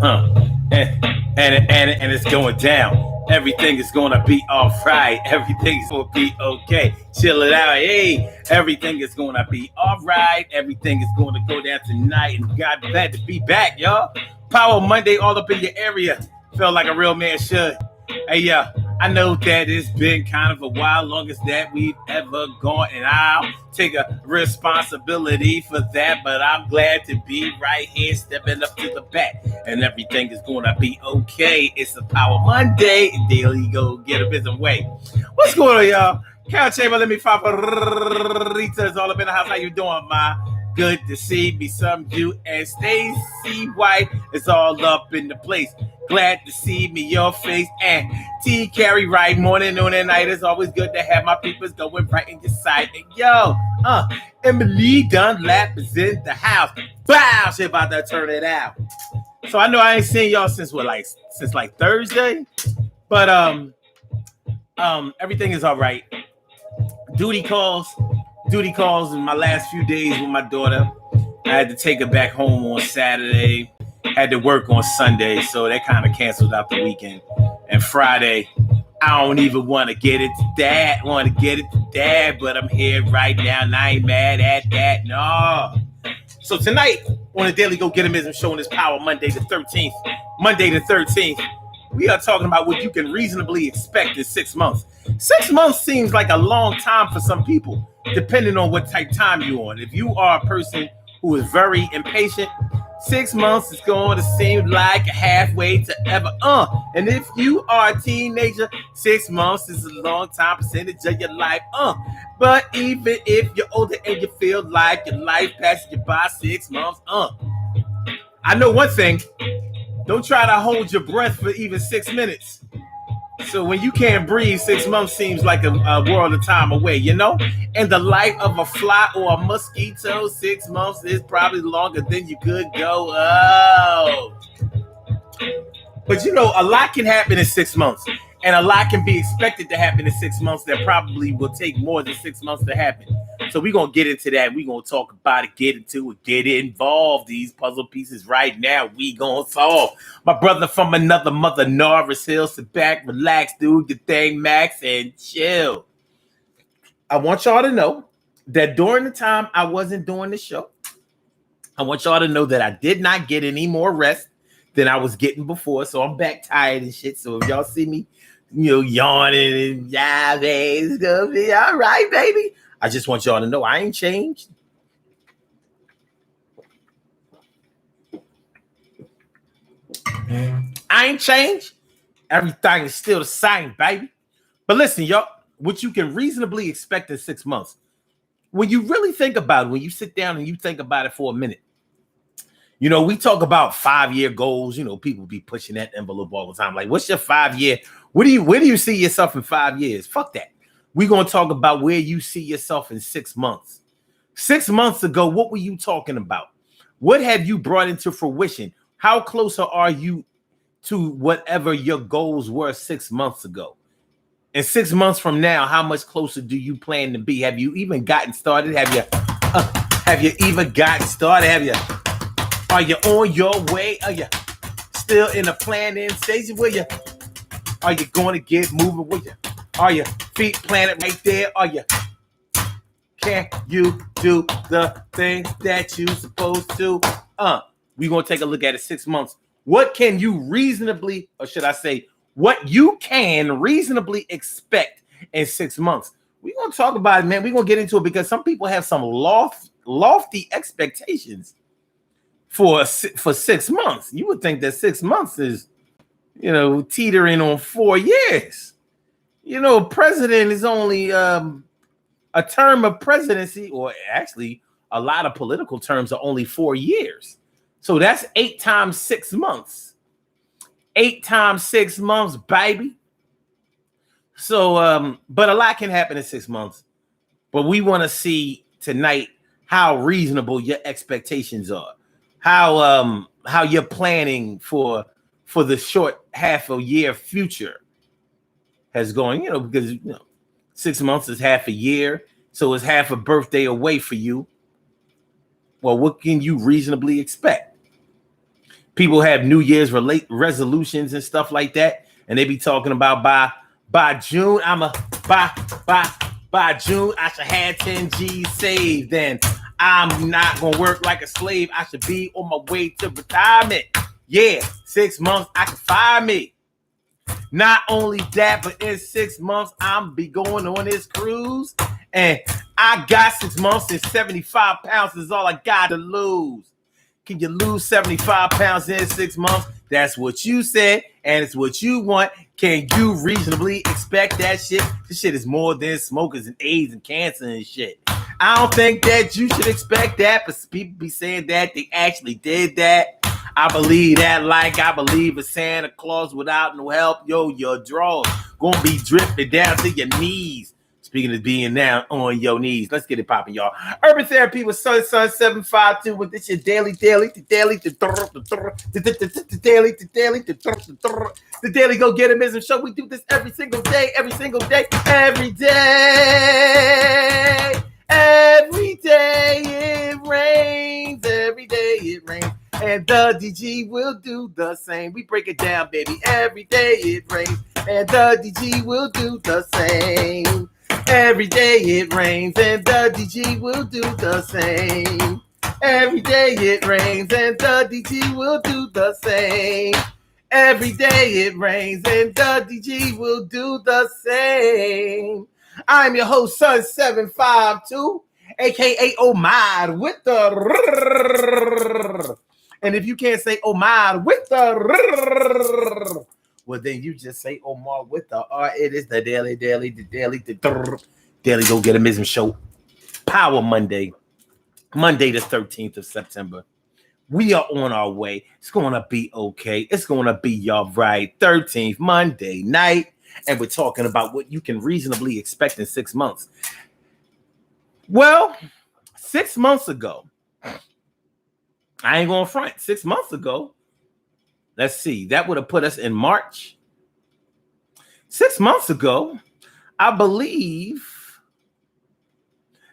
And it's going down. Everything is gonna be all right. Everything's gonna be okay. Chill it out. Hey, everything is gonna be all right. Everything is gonna go down tonight. And God, glad to be back, y'all. Power Monday all up in your area. Felt like a real man should. Hey, yeah, I know that it's been kind of a while, longest that we've ever gone, and I'll take a responsibility for that. But I'm glad to be right here, stepping up to the bat, and everything is gonna be okay. It's a Power Monday, and daily go get a busy way. What's going on, y'all? Cal Chamber, let me Rita is all up in the house. How you doing, ma? Good to see me, some you, and Stacy White is all up in the place. Glad to see me, your face, and T. Carey right, morning, noon, and night. It's always good to have my peoples going right in your sight. And yo, Emily Dunlap is in the house. Wow, she about to turn it out. So I know I ain't seen y'all since since Thursday, but everything is all right. Duty calls in my last few days with my daughter. I had to take her back home on Saturday. Had to work on Sunday, so that kind of canceled out the weekend. And Friday, I don't even want to get it to that. But I'm here right now, and I ain't mad at that. No. So tonight on the Daily Go Getimism show on this Power Monday the 13th, we are talking about what you can reasonably expect in 6 months. 6 months seems like a long time for some people, depending on what type of time you're on. If you are a person who is very impatient, 6 months is going to seem like halfway to ever. And if you are a teenager, 6 months is a long time percentage of your life. But even if you're older and you feel like your life passes you by 6 months, I know one thing. Don't try to hold your breath for even 6 minutes. So when you can't breathe, 6 months seems like a world of time away, you know? And the life of a fly or a mosquito, 6 months is probably longer than you could go. Oh. But you know, a lot can happen in 6 months. And a lot can be expected to happen in 6 months that probably will take more than 6 months to happen. So we're going to get into that. We're going to talk about it, get into it, get involved. These puzzle pieces right now, we going to solve. My brother from another mother, Norris Hill, sit back, relax, do the thing, Max, and chill. I want y'all to know that during the time I wasn't doing the show, I want y'all to know that I did not get any more rest than I was getting before. So I'm back tired and shit. So if y'all see me, yawning and yeah, baby, it's gonna be all right, baby. I just want y'all to know I ain't changed. I ain't changed. Everything is still the same, baby. But listen, y'all, what you can reasonably expect in 6 months. When you really think about it, when you sit down and you think about it for a minute, you know, we talk about 5-year goals. You know, people be pushing that envelope all the time. Like, what's your 5 year? Where do you see yourself in 5 years? Fuck that. We're going to talk about where you see yourself in 6 months. 6 months ago, what were you talking about? What have you brought into fruition? How closer are you to whatever your goals were 6 months ago? And 6 months from now, how much closer do you plan to be? Have you even gotten started? Have you even gotten started? Are you on your way? Are you still in the planning stage? Are you going to get moving with you? Are your feet planted right there? Can you do the things that you supposed to? We're going to take a look at it 6 months. What can you reasonably, or should I say, what you can reasonably expect in 6 months? We're going to talk about it, man. We're going to get into it because some people have some lofty expectations for 6 months. You would think that 6 months is, teetering on 4 years. President is only a term of presidency, or actually a lot of political terms are only 4 years. So that's 8 times 6 months. 8 times 6 months, baby. So, but a lot can happen in 6 months. But we want to see tonight how reasonable your expectations are. How you're planning for the short half a year future has going, because 6 months is half a year, so it's half a birthday away for you. Well, what can you reasonably expect? People have New Year's resolutions and stuff like that, and they be talking about by June by June I should have 10 G's saved. Then I'm not gonna work like a slave. I should be on my way to retirement. Yeah, 6 months I can fire me. Not only that, but in 6 months I'm be going on this cruise, and I got 6 months and 75 pounds is all I got to lose. Can you lose 75 pounds in 6 months? That's what you said, and it's what you want. Can you reasonably expect that shit? This shit is more than smokers and AIDS and cancer and shit. I don't think that you should expect that, but people be saying that they actually did that. I believe that like I believe a Santa Claus without no help. Yo, your drawers gonna be dripping down to your knees. Speaking of being down on your knees, let's get it popping, y'all. Urban Therapy with Sun 752 with this your daily, the daily go get emism show. We do this every single day, every day it rains, every day it rains. And the DG will do the same. We break it down, baby. Every day it rains, and the DG will do the same. Every day it rains, and the DG will do the same. Every day it rains, and the DG will do the same. Every day it rains, and the DG will do the same. I'm your host, Sun 752, aka Omar with the. And if you can't say Omar with the, well, then you just say Omar with the R. It is the daily go get emism show. Power Monday the 13th of September. We are on our way. It's going to be okay. It's going to be all right. 13th Monday night. And we're talking about what you can reasonably expect in 6 months. Well, 6 months ago, I ain't going to front. 6 months ago, let's see, that would have put us in March. 6 months ago, I believe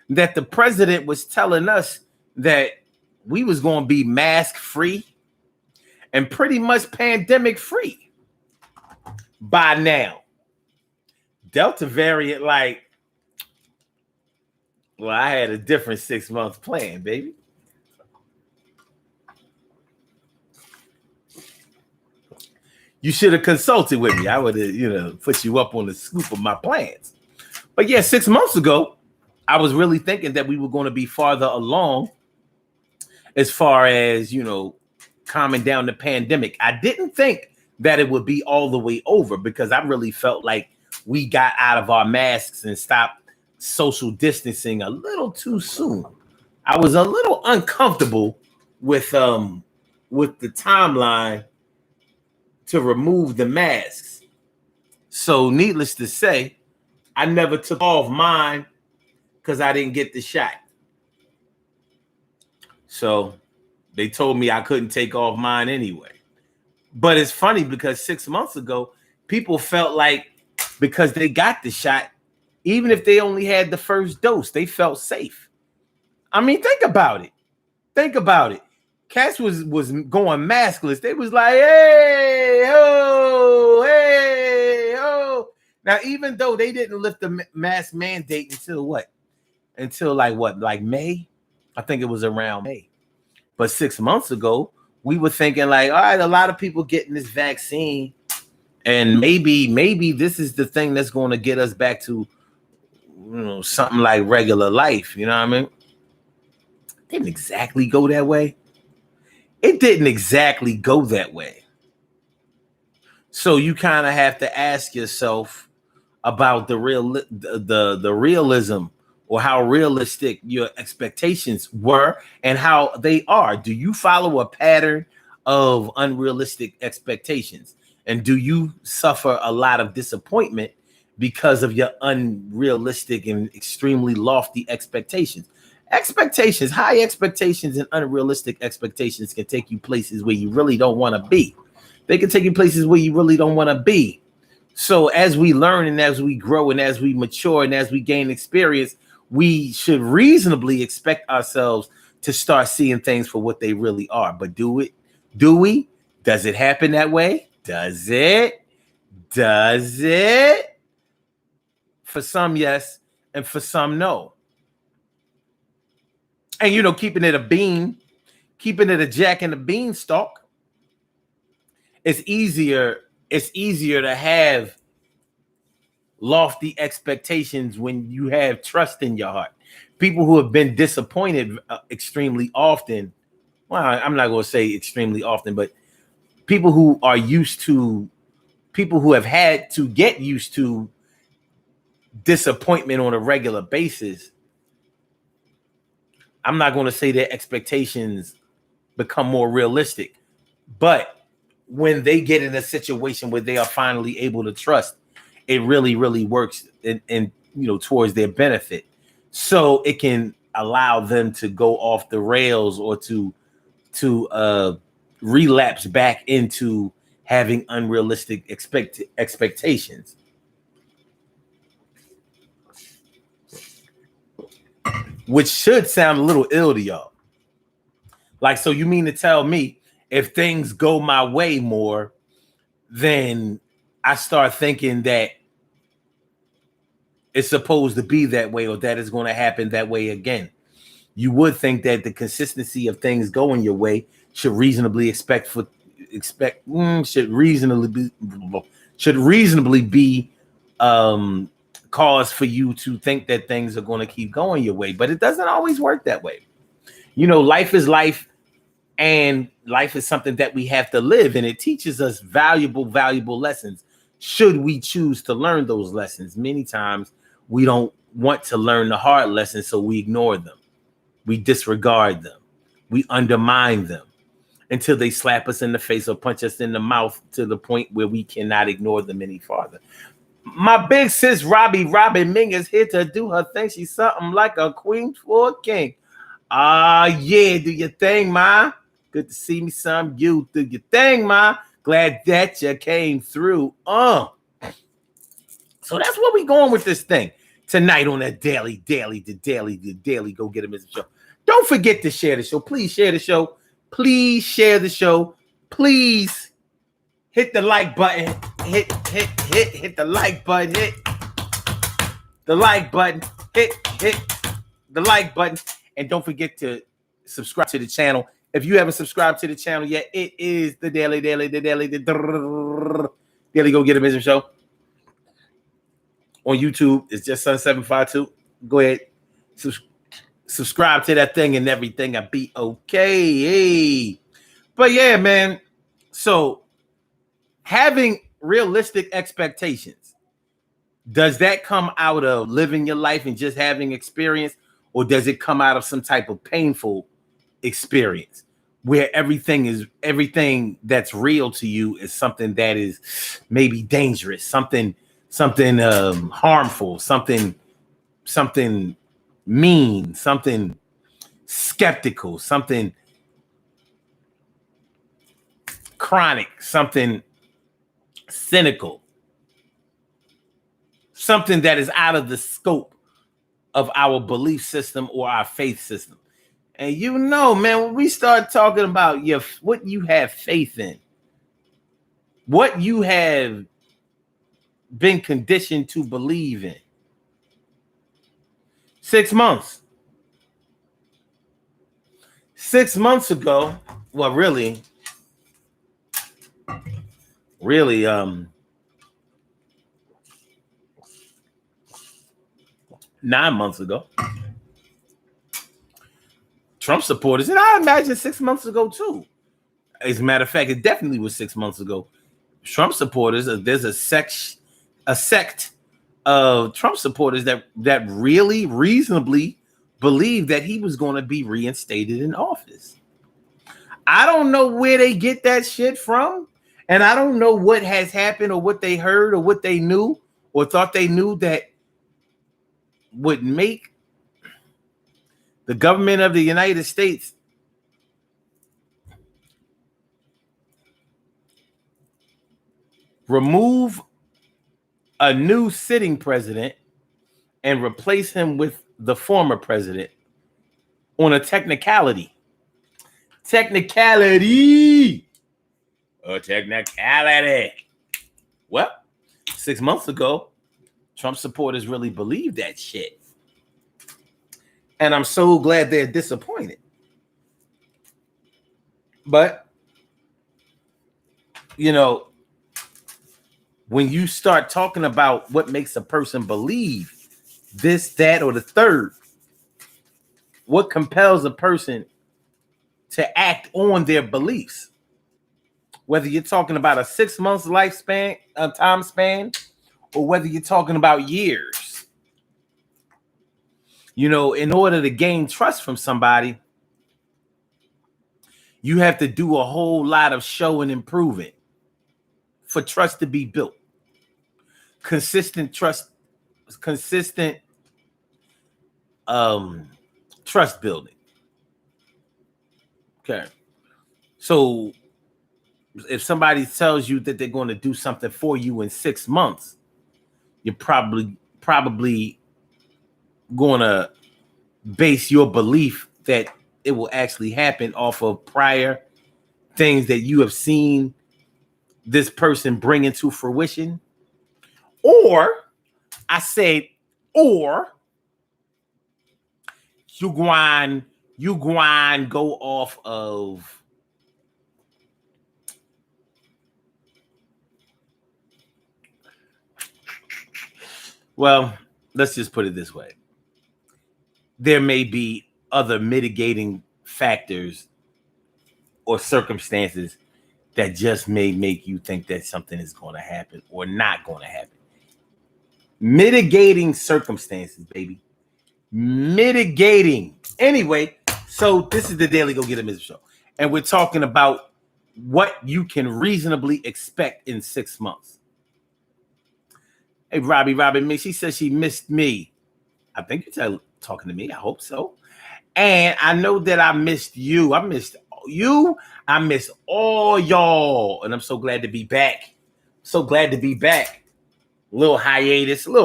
that the president was telling us that we was going to be mask free and pretty much pandemic free by now. Delta variant, like, well, I had a different 6 month plan, baby. You should have consulted with me. I would have, put you up on the scoop of my plans. But yeah, 6 months ago, I was really thinking that we were going to be farther along as far as, calming down the pandemic. I didn't think that it would be all the way over because I really felt like we got out of our masks and stopped social distancing a little too soon. I was a little uncomfortable with the timeline to remove the masks. So needless to say, I never took off mine because I didn't get the shot. So they told me I couldn't take off mine anyway. But it's funny because 6 months ago, people felt like because they got the shot, even if they only had the first dose, they felt safe. I mean, think about it. Cats was going maskless. They was like, hey, ho. Now, even though they didn't lift the mask mandate until what? Until like May? I think it was around May. But 6 months ago, we were thinking like, all right, a lot of people getting this vaccine. And maybe this is the thing that's going to get us back to, something like regular life. You know what I mean? Didn't exactly go that way. It didn't exactly go that way. So you kind of have to ask yourself about the realism or how realistic your expectations were and how they are. Do you follow a pattern of unrealistic expectations? And do you suffer a lot of disappointment because of your unrealistic and extremely lofty expectations? High expectations and unrealistic expectations can take you places where you really don't want to be. They can take you places where you really don't want to be. So as we learn and as we grow and as we mature and as we gain experience, we should reasonably expect ourselves to start seeing things for what they really are. But do we? Does it happen that way? Does it? Does it? For some, yes, and for some, no. And keeping it a Jack and a beanstalk, it's easier to have lofty expectations when you have trust in your heart. People who have been disappointed extremely often, well, I'm not going to say extremely often, but people who have had to get used to disappointment on a regular basis, I'm not going to say their expectations become more realistic, but when they get in a situation where they are finally able to trust, it really, really works in towards their benefit. So it can allow them to go off the rails or to relapse back into having unrealistic expectations. Which should sound a little ill to y'all. Like, so you mean to tell me if things go my way more, then I start thinking that it's supposed to be that way or that it's going to happen that way again. You would think that the consistency of things going your way should reasonably be cause for you to think that things are going to keep going your way, but it doesn't always work that way. Life is life, and life is something that we have to live, and it teaches us valuable lessons should we choose to learn those lessons. Many times we don't want to learn the hard lessons, so we ignore them, we disregard them, we undermine them until they slap us in the face or punch us in the mouth to the point where we cannot ignore them any farther. My big sis Robin Ming is here to do her thing. She's something like a queen for a king. Yeah, do your thing, ma. Good to see me some. You do your thing, ma. Glad that you came through. So that's where we going with this thing tonight on the daily Go Get 'Em Show. Don't forget to share the show. Please share the show. Please share the show. Please hit the like button. Hit the like button. Hit the like button. Hit the like button. And don't forget to subscribe to the channel. If you haven't subscribed to the channel yet, it is the Daily Go Get 'Em Show. On YouTube, it's just Sun752. Go ahead. Subscribe to that thing and everything. I'll be okay. But yeah, man. So having realistic expectations, does that come out of living your life and just having experience, or does it come out of some type of painful experience where everything that's real to you is something that is maybe dangerous, something harmful, something mean, something skeptical, something chronic, something cynical, something that is out of the scope of our belief system or our faith system. And man, when we start talking about what you have faith in, what you have been conditioned to believe in. 6 months. 6 months ago, well, really, 9 months ago, Trump supporters, and I imagine 6 months ago too. As a matter of fact, it definitely was 6 months ago. Trump supporters, there's a sect of Trump supporters that really reasonably believed that he was going to be reinstated in office. I don't know where they get that shit from, and I don't know what has happened or what they heard or what they knew or thought they knew that would make the government of the United States remove a new sitting president and replace him with the former president on a technicality. A technicality. Well, 6 months ago, Trump supporters really believed that shit. And I'm so glad they're disappointed. But, you know, when you start talking about what makes a person believe this, that, or the third, what compels a person to act on their beliefs? Whether you're talking about a 6 months lifespan, a time span, or whether you're talking about years. You know, in order to gain trust from somebody, you have to do a whole lot of showing and proving for trust to be built. Consistent trust building. Okay. So if somebody tells you that they're going to do something for you in 6 months, you're probably going to base your belief that it will actually happen off of prior things that you have seen this person bring into fruition. Or you go off of well, let's just put it this way. There may be other mitigating factors or circumstances that just may make you think that something is going to happen or not going to happen. Mitigating circumstances, baby. Mitigating. Anyway, so this is the Daily Go Get a Mister Show. And we're talking about what you can reasonably expect in 6 months. Hey, Robbie, she says she missed me. I think you're talking to me. I hope so. And I know that I missed you. I missed you. I missed all y'all. And I'm so glad to be back. So glad to be back. Little hiatus. We're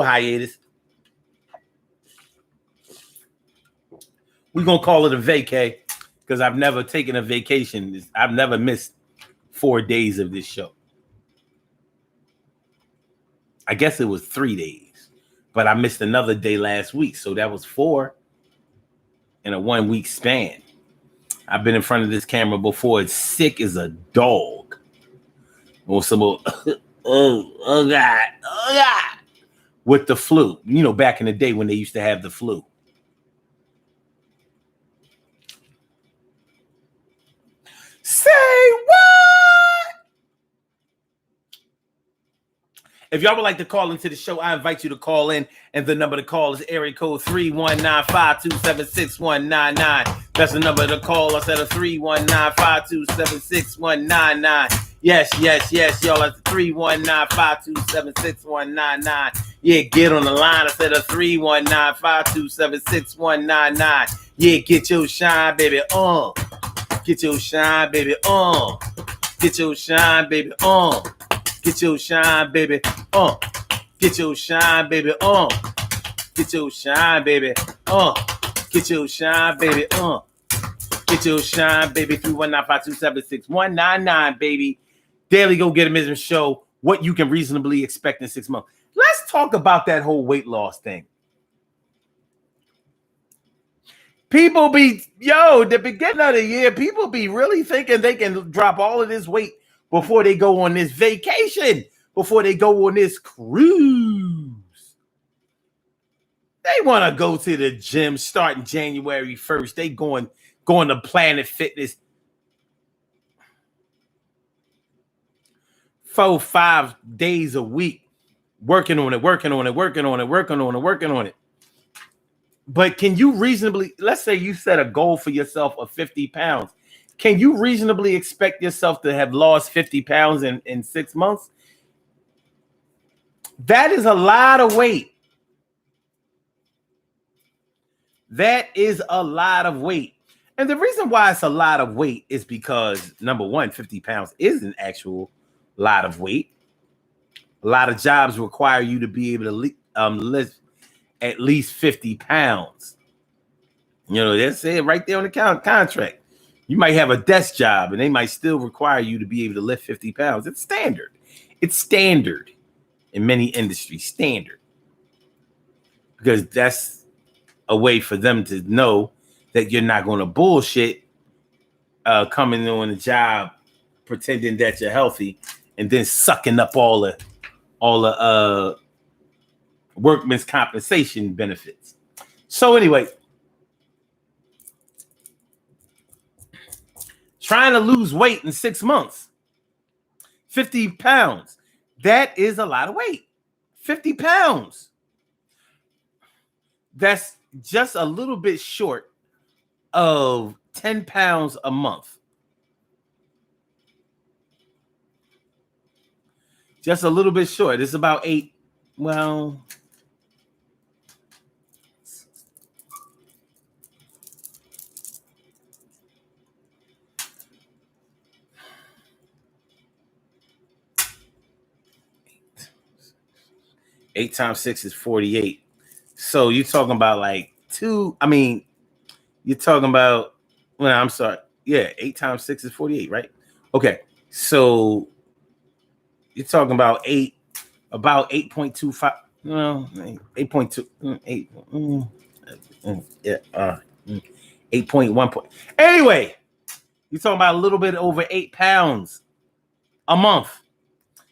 going to call it a vacay because I've never taken a vacation. I've never missed 4 days of this show. I guess it was 3 days, but I missed another day last week. So that was 4 in a 1 week span. I've been in front of this camera before. It's sick as a dog. Or some oh God. With the flu. You know, back in the day when they used to have the flu. Say what? If y'all would like to call into the show, I invite you to call in. And the number to call is area code 319-527-6199. That's the number to call us at a 319-527-6199. Yes, y'all. That's 319-527-6199. Yeah, get on the line instead of 319-527-6199. Yeah, get your shine, baby, on. Get your shine, baby, on. Get your shine, baby, on. Get your shine, baby, on. Get your shine, baby, on. Get your shine, baby, on. Get your shine, baby, on. Get your shine, baby, 319-527-6199, baby. Daily Go Get a Mister Show. What you can reasonably expect in 6 months. Let's talk about that whole weight loss thing. People be, the beginning of the year, people be really thinking they can drop all of this weight before they go on this vacation, before they go on this cruise. They want to go to the gym starting January 1st. They going to Planet Fitness 4-5 days a week, working on it. But can you reasonably, let's say you set a goal for yourself of 50 pounds. Can you reasonably expect yourself to have lost 50 pounds in 6 months? That is a lot of weight. That is a lot of weight. And the reason why it's a lot of weight is because, number one, 50 pounds is an actual lot of weight. A lot of jobs require you to be able to lift at least 50 pounds. You know, that's it right there on the contract. You might have a desk job and they might still require you to be able to lift 50 pounds. It's standard. It's standard in many industries, standard. Because that's a way for them to know that you're not going to bullshit coming on a job pretending that you're healthy and then sucking up all the workman's compensation benefits. So anyway, trying to lose weight in 6 months, 50 pounds. That is a lot of weight. 50 pounds. That's just a little bit short of 10 pounds a month. Just a little bit short. It's about 8. Well, eight times 6 is 48. So you're talking about like 2. I mean, you're talking about, well, I'm sorry. Yeah, 8 times 6 is 48, right? Okay. So you're talking about 8.25. No, 8.2. 8.1 point. Anyway, you're talking about a little bit over 8 pounds a month.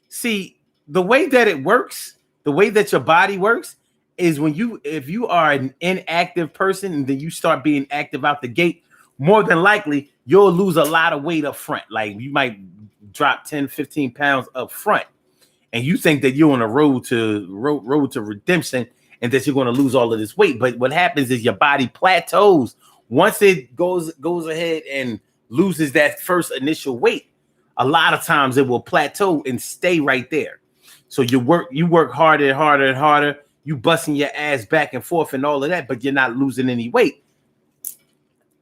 See, the way that it works, the way that your body works is if you are an inactive person and then you start being active out the gate, more than likely you'll lose a lot of weight up front. Like you might drop 10, 15 pounds up front. And you think that you're on a road to redemption and that you're going to lose all of this weight. But what happens is your body plateaus. Once it goes ahead and loses that first initial weight, a lot of times it will plateau and stay right there. So you work harder and harder and harder. You busting your ass back and forth and all of that, but you're not losing any weight.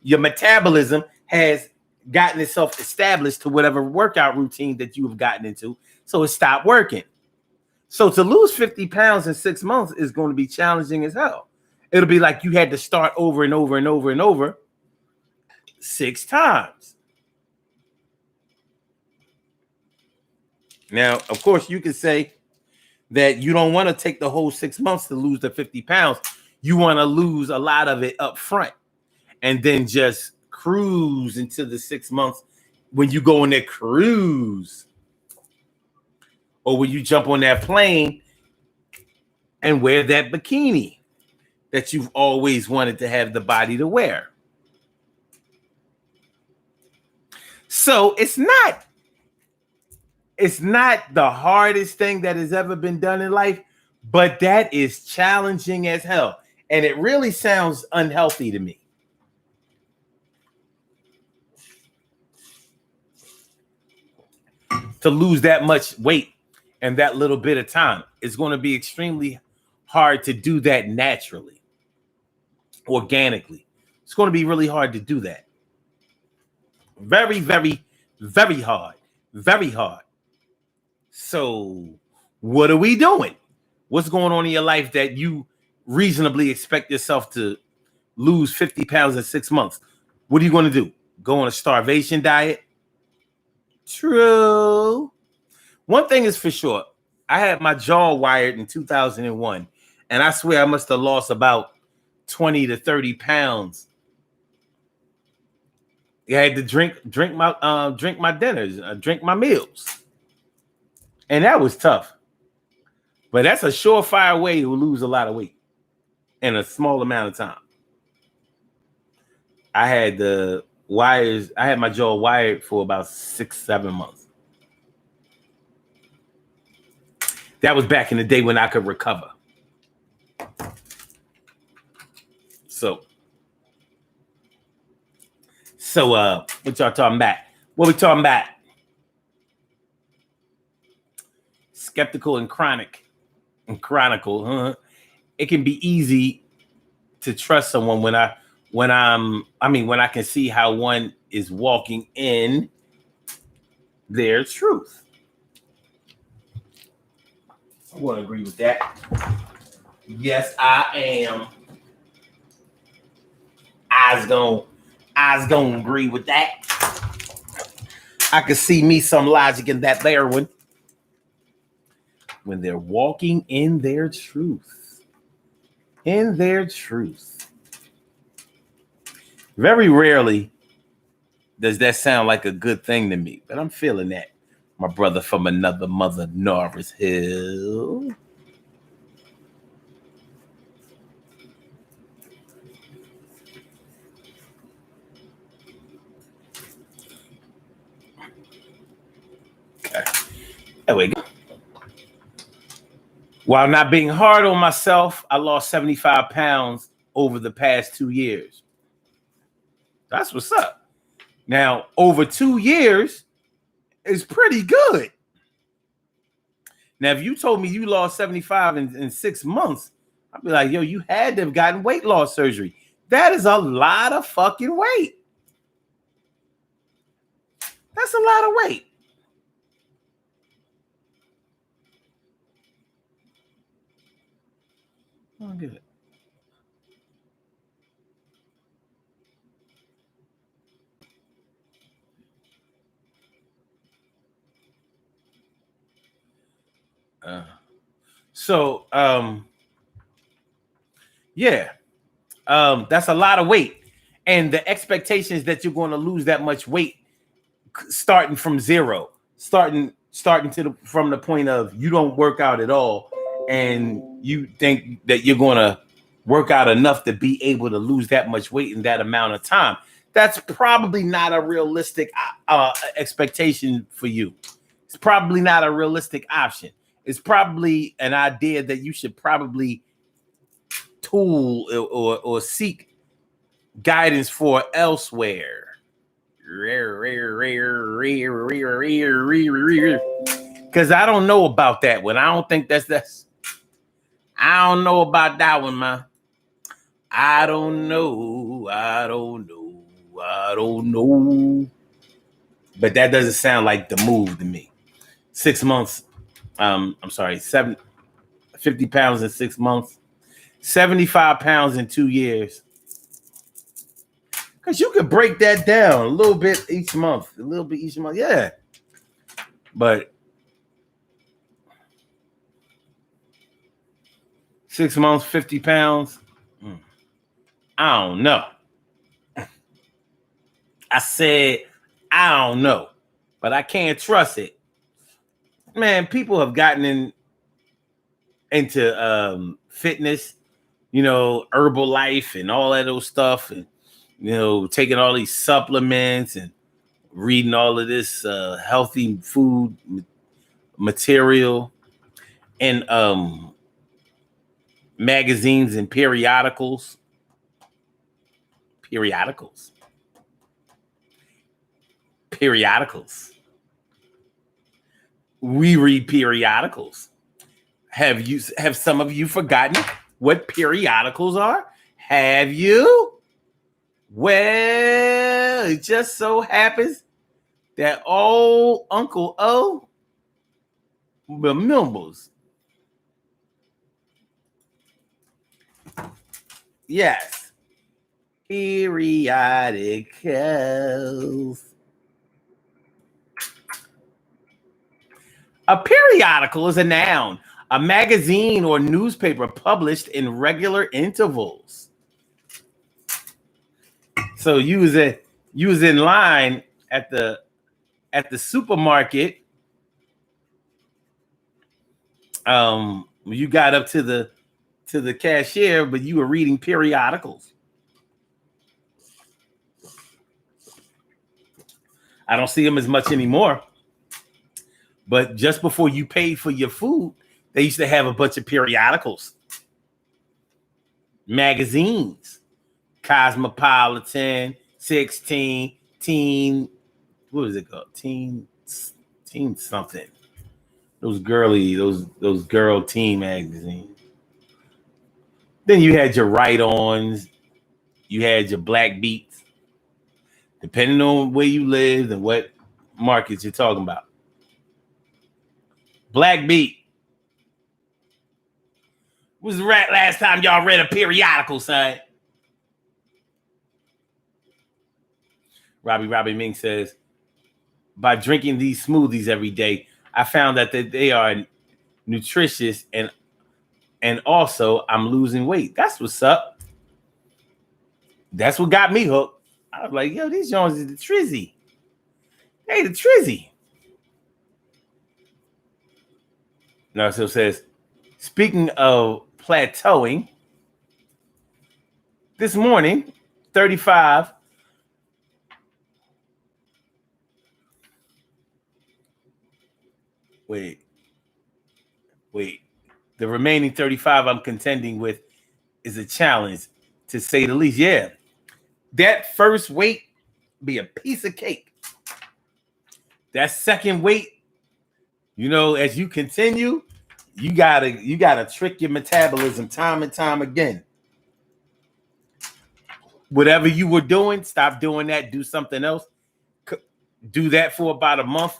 Your metabolism has gotten itself established to whatever workout routine that you have gotten into. So it stopped working. So to lose 50 pounds in 6 months is going to be challenging as hell. It'll be like you had to start over and over and over and over 6 times. Now, of course, you can say that you don't want to take the whole 6 months to lose the 50 pounds. You want to lose a lot of it up front and then just cruise into the 6 months when you go on that cruise. Or when you jump on that plane and wear that bikini that you've always wanted to have the body to wear. So it's not the hardest thing that has ever been done in life, but that is challenging as hell. And it really sounds unhealthy to me. To lose that much weight in that little bit of time. It's going to be extremely hard to do that naturally, organically. It's going to be really hard to do that. Very, very, very hard. Very hard. So what are we doing? What's going on in your life that you reasonably expect yourself to lose 50 pounds in 6 months? What are you going to do? Go on a starvation diet? True. One thing is for sure. I had my jaw wired in 2001, and I swear I must have lost about 20 to 30 pounds. I had to drink my dinners, drink my meals. And that was tough. But that's a surefire way to lose a lot of weight in a small amount of time. I had my jaw wired for about 6-7 months. That was back in the day when I could recover. So what y'all talking about? What we talking about? Skeptical and chronicle. Huh? It can be easy to trust someone when I can see how one is walking in their truth. I want to agree with that. Yes, I am. I was gonna agree with that. I could see me some logic in that there one. When they're walking in their truth. In their truth. Very rarely does that sound like a good thing to me, but I'm feeling that. My brother from another mother, Norris Hill. Okay. There we go. While not being hard on myself, I lost 75 pounds over the past 2 years. That's what's up. Now, over 2 years is pretty good. Now, if you told me you lost 75 in 6 months, I'd be like, yo, you had to have gotten weight loss surgery. That is a lot of fucking weight. That's a lot of weight. Oh, good. Yeah, that's a lot of weight, and the expectations that you're going to lose that much weight, starting from zero, starting from the point of you don't work out at all, and you think that you're going to work out enough to be able to lose that much weight in that amount of time. That's probably not a realistic expectation for you. It's probably not a realistic option. It's probably an idea that you should probably tool or seek guidance for elsewhere. Because I don't know about that one. I don't think that's. I don't know about that one, man. I don't know. But that doesn't sound like the move to me. 6 months. I'm sorry, 50 pounds in 6 months. 75 pounds in 2 years. Because you could break that down a little bit each month. Yeah. But 6 months, 50 pounds. I don't know. I said, I don't know. But I can't trust it. Man, people have gotten into fitness, Herbalife and all that old stuff. And, taking all these supplements and reading all of this healthy food material and magazines and periodicals. We read periodicals. Have some of you forgotten what periodicals are? Have you? Well, it just so happens that old Uncle O remembers. Yes. Periodicals. A periodical is a noun, a magazine or newspaper published in regular intervals. So you was in line at the supermarket. You got up to the cashier, but you were reading periodicals. I don't see them as much anymore. But just before you paid for your food, they used to have a bunch of periodicals, magazines, Cosmopolitan, 16, Teen, what was it called? Teen something. Those girl teen magazines. Then you had your Right-Ons, you had your Black Beats, depending on where you lived and what markets you're talking about. Black Beat. When was the last time y'all read a periodical, son? Robbie Ming says, by drinking these smoothies every day, I found that they are nutritious and also I'm losing weight. That's what's up. That's what got me hooked. I was like, yo, these Jones is the trizzy. Hey, the trizzy. Narciso says, speaking of plateauing, this morning, 35. Wait. The remaining 35 I'm contending with is a challenge, to say the least. Yeah. That first weight be a piece of cake. That second weight, as you continue, you gotta trick your metabolism time and time again. Whatever you were doing, stop doing that. Do something else. Do that for about a month,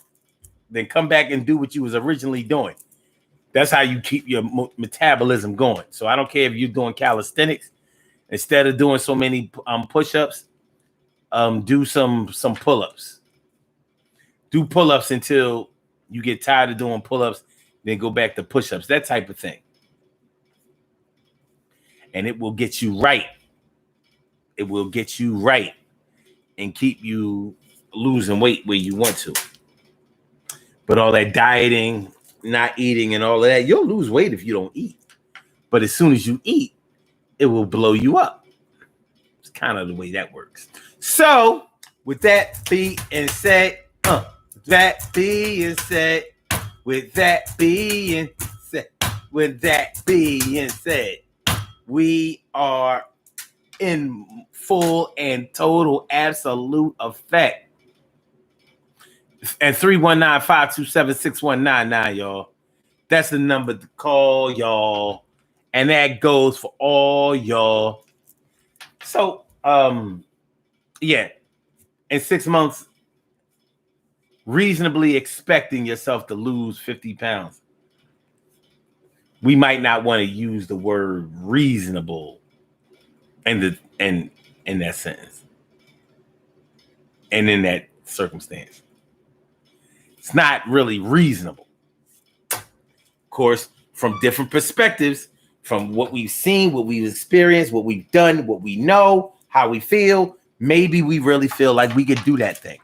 then come back and do what you was originally doing. That's how you keep your metabolism going. So I don't care if you're doing calisthenics. Instead of doing so many push-ups, do some pull-ups. Do pull-ups until you get tired of doing pull-ups, then go back to push-ups, that type of thing. And it will get you right. It will get you right and keep you losing weight where you want to. But all that dieting, not eating, and all of that, you'll lose weight if you don't eat. But as soon as you eat, it will blow you up. It's kind of the way that works. So, with that being said, we are in full and total absolute effect. And 319-527-6199, y'all. That's the number to call, y'all. And that goes for all y'all. So, yeah. In 6 months, reasonably expecting yourself to lose 50 pounds. We might not want to use the word reasonable in that sentence. And in that circumstance. It's not really reasonable. Of course, from different perspectives, from what we've seen, what we've experienced, what we've done, what we know, how we feel, maybe we really feel like we could do that thing.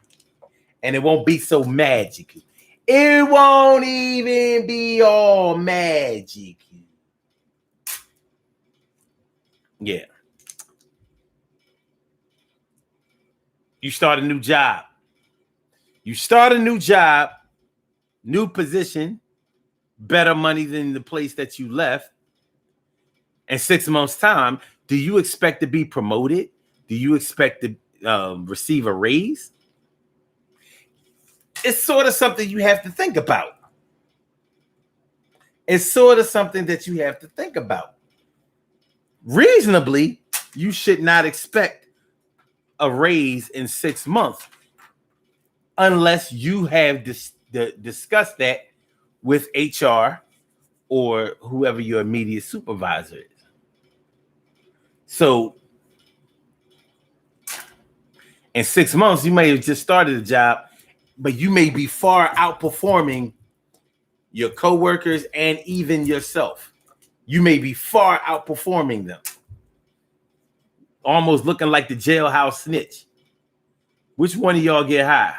And it won't be so magical. It won't even be all magic. Yeah. You start a new job. New position, better money than the place that you left. In 6 months' time, do you expect to be promoted? Do you expect to receive a raise? It's sort of something you have to think about. Reasonably, you should not expect a raise in 6 months unless you have discussed that with HR or whoever your immediate supervisor is. So in 6 months, you may have just started a job, but you may be far outperforming your coworkers and even yourself. You may be far outperforming them. Almost looking like the jailhouse snitch. Which one of y'all get high?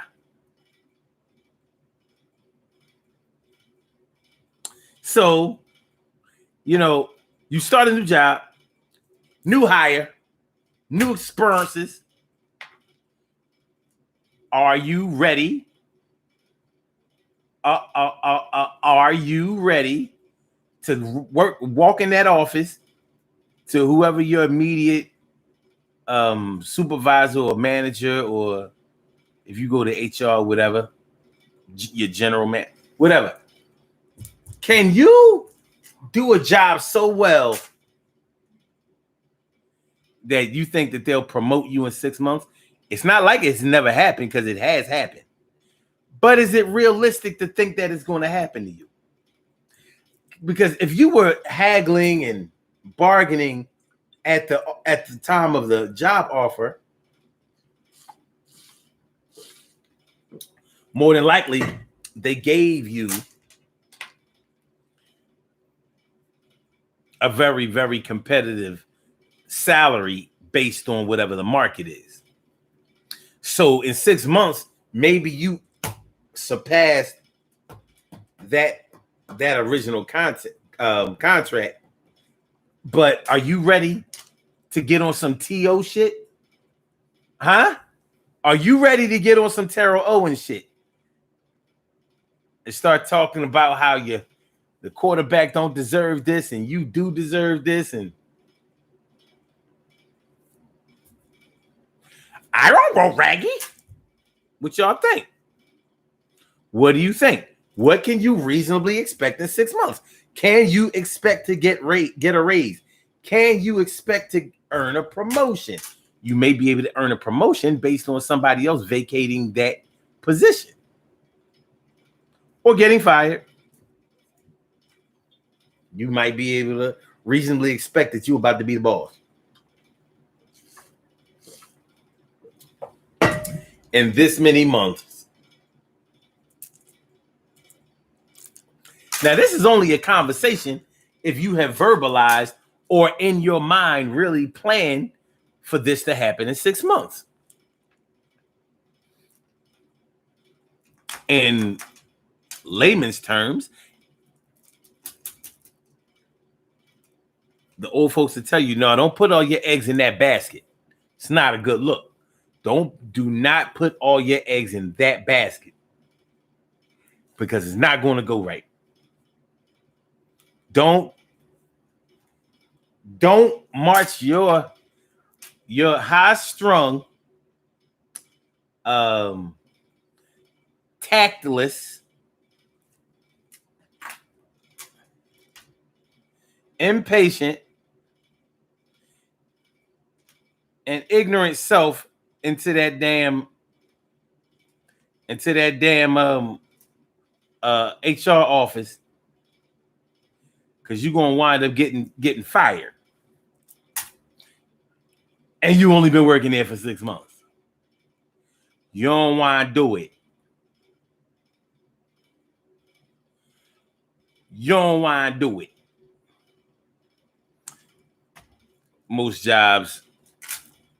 So, you start a new job, new hire, new experiences. Are you ready? Are you ready to walk in that office to whoever your immediate supervisor or manager, or if you go to HR, whatever, your general man, whatever. Can you do a job so well that you think that they'll promote you in 6 months? It's not like it's never happened, because it has happened. But is it realistic to think that it's going to happen to you? Because if you were haggling and bargaining at the time of the job offer, more than likely they gave you a very, very competitive salary based on whatever the market is. So in 6 months, maybe you surpassed that original contract. But are you ready to get on some TO shit? Huh? Are you ready to get on some Terrell Owens shit? And start talking about how the quarterback don't deserve this and you do deserve this. And I don't go raggy. What y'all think? What do you think? What can you reasonably expect in 6 months? Can you expect to get a raise? Can you expect to earn a promotion? You may be able to earn a promotion based on somebody else vacating that position or getting fired. You might be able to reasonably expect that you're about to be the boss. In this many months. Now, this is only a conversation if you have verbalized or in your mind really planned for this to happen in 6 months. In layman's terms, the old folks will tell you, no, don't put all your eggs in that basket. It's not a good look. Do not put all your eggs in that basket because it's not going to go right. Don't march your high-strung, tactless, impatient, and ignorant self into that damn HR office, because you're gonna wind up getting fired, and you only been working there for 6 months. You don't want to do it. You don't want to do it. Most jobs,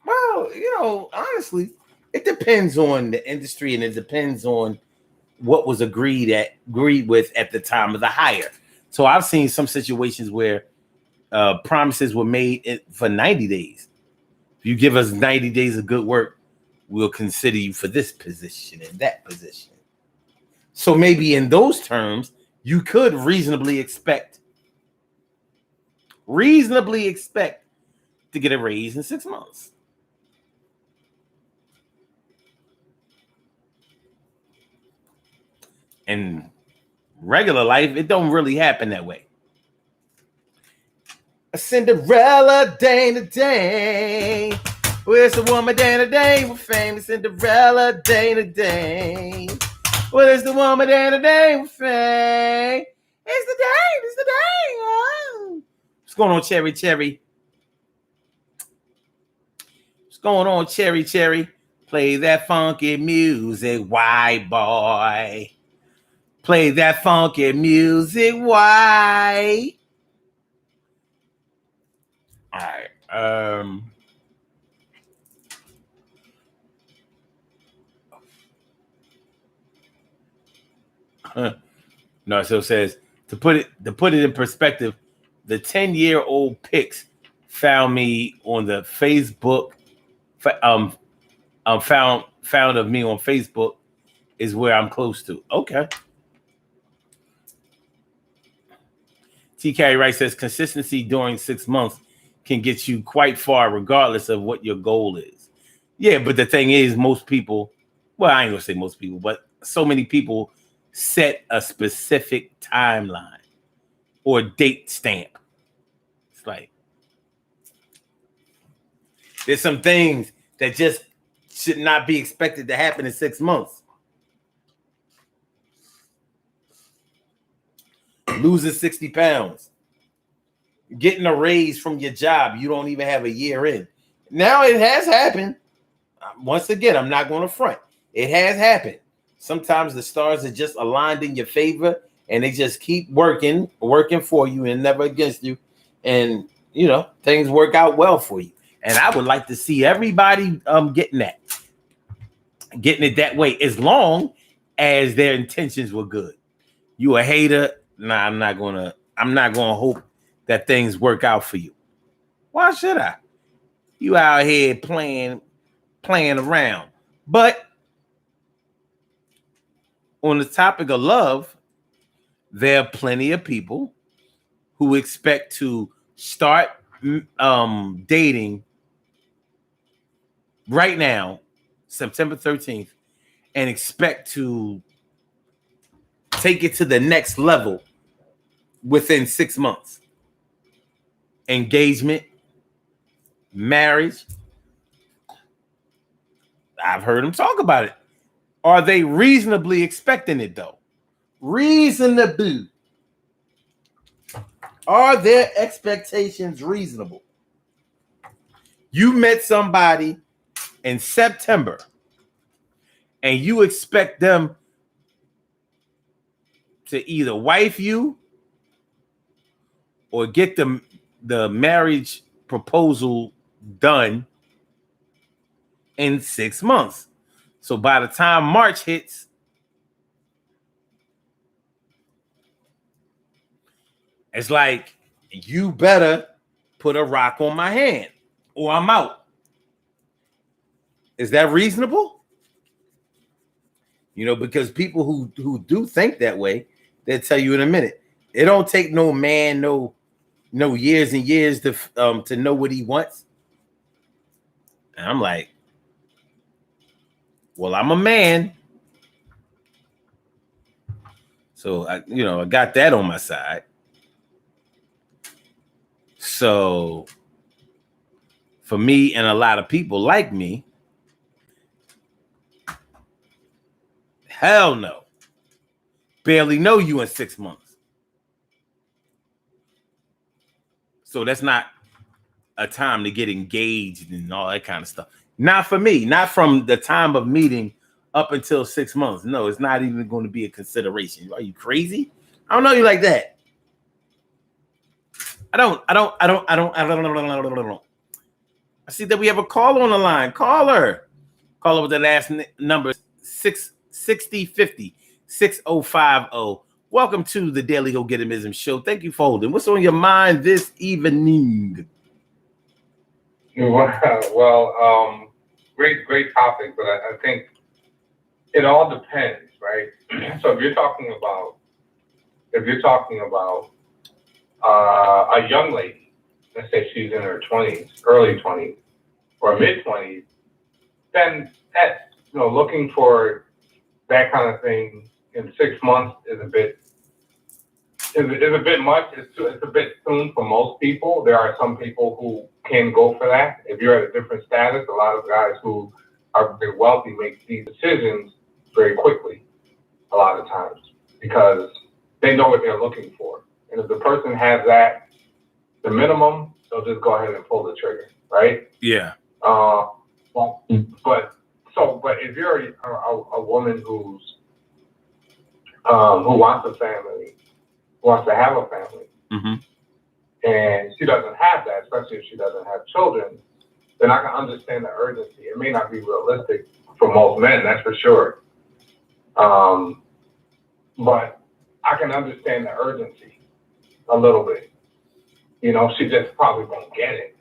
well, honestly, it depends on the industry and it depends on what was agreed with at the time of the hire. So I've seen some situations where promises were made for 90 days. If you give us 90 days of good work, we'll consider you for this position and that position. So maybe in those terms, you could reasonably expect to get a raise in 6 months. In regular life, it don't really happen that way. A Cinderella day to day. Where's the woman day to day? We're famous Cinderella day to day. Where's the woman day to day? We're famous. It's the day. Oh. What's going on, Cherry Cherry? What's going on, Cherry Cherry? Play that funky music, white boy. Play that funky music, white. All right. No, so it says to put it in perspective, the 10-year-old pics found me on the Facebook. Found of me on Facebook is where I'm close to. Okay. T. Carey Wright says consistency during 6 months can get you quite far, regardless of what your goal is. Yeah, but the thing is, most people, well, I ain't gonna say most people, but so many people set a specific timeline or date stamp. It's like there's some things that just should not be expected to happen in 6 months. Losing 60 pounds, getting a raise from your job you don't even have a year in. Now it has happened. Once again, I'm not going to front. It has happened. Sometimes the stars are just aligned in your favor, and they just keep working for you and never against you. And things work out well for you. And I would like to see everybody getting it that way, as long as their intentions were good. You a hater? Nah, I'm not gonna hope that things work out for you. Why should I? You out here playing around. But on the topic of love, there are plenty of people who expect to start dating right now, September 13th, and expect to take it to the next level within 6 months. Engagement, marriage. I've heard them talk about it. Are they reasonably expecting it, though? Reasonable. Are their expectations reasonable? You met somebody in September and you expect them to either wife you or get the marriage proposal done in 6 months. So by the time March hits, it's like, you better put a rock on my hand or I'm out. Is that reasonable? Because people who do think that way, they'll tell you in a minute. It don't take no man, no years and years to know what he wants. And I'm like, well, I'm a man. So I got that on my side. So for me and a lot of people like me, hell no. Barely know you in 6 months. So that's not a time to get engaged and all that kind of stuff. Not for me, not from the time of meeting up until 6 months. No, it's not even going to be a consideration. Are you crazy? I don't know you like that. I don't. I see that we have a caller on the line. Caller with the last number 6050 6050. Welcome to the Daily Go Get 'Emism show. Thank you for holding. What's on your mind this evening? Well, great topic, but I think it all depends, right? So if you're talking about a young lady, let's say she's in her 20s, early 20s, or mid 20s, then that, looking for that kind of thing in 6 months is a bit much. It's a bit soon for most people. There are some people who can go for that. If you're at a different status, a lot of guys who are very wealthy make these decisions very quickly, a lot of times, because they know what they're looking for. And if the person has that, the minimum, they'll just go ahead and pull the trigger, right? Yeah. But if you're a woman who wants a family, wants to have a family, mm-hmm. and she doesn't have that, especially if she doesn't have children, then I can understand the urgency. It may not be realistic for most men, that's for sure. But I can understand the urgency a little bit. She just probably won't get it,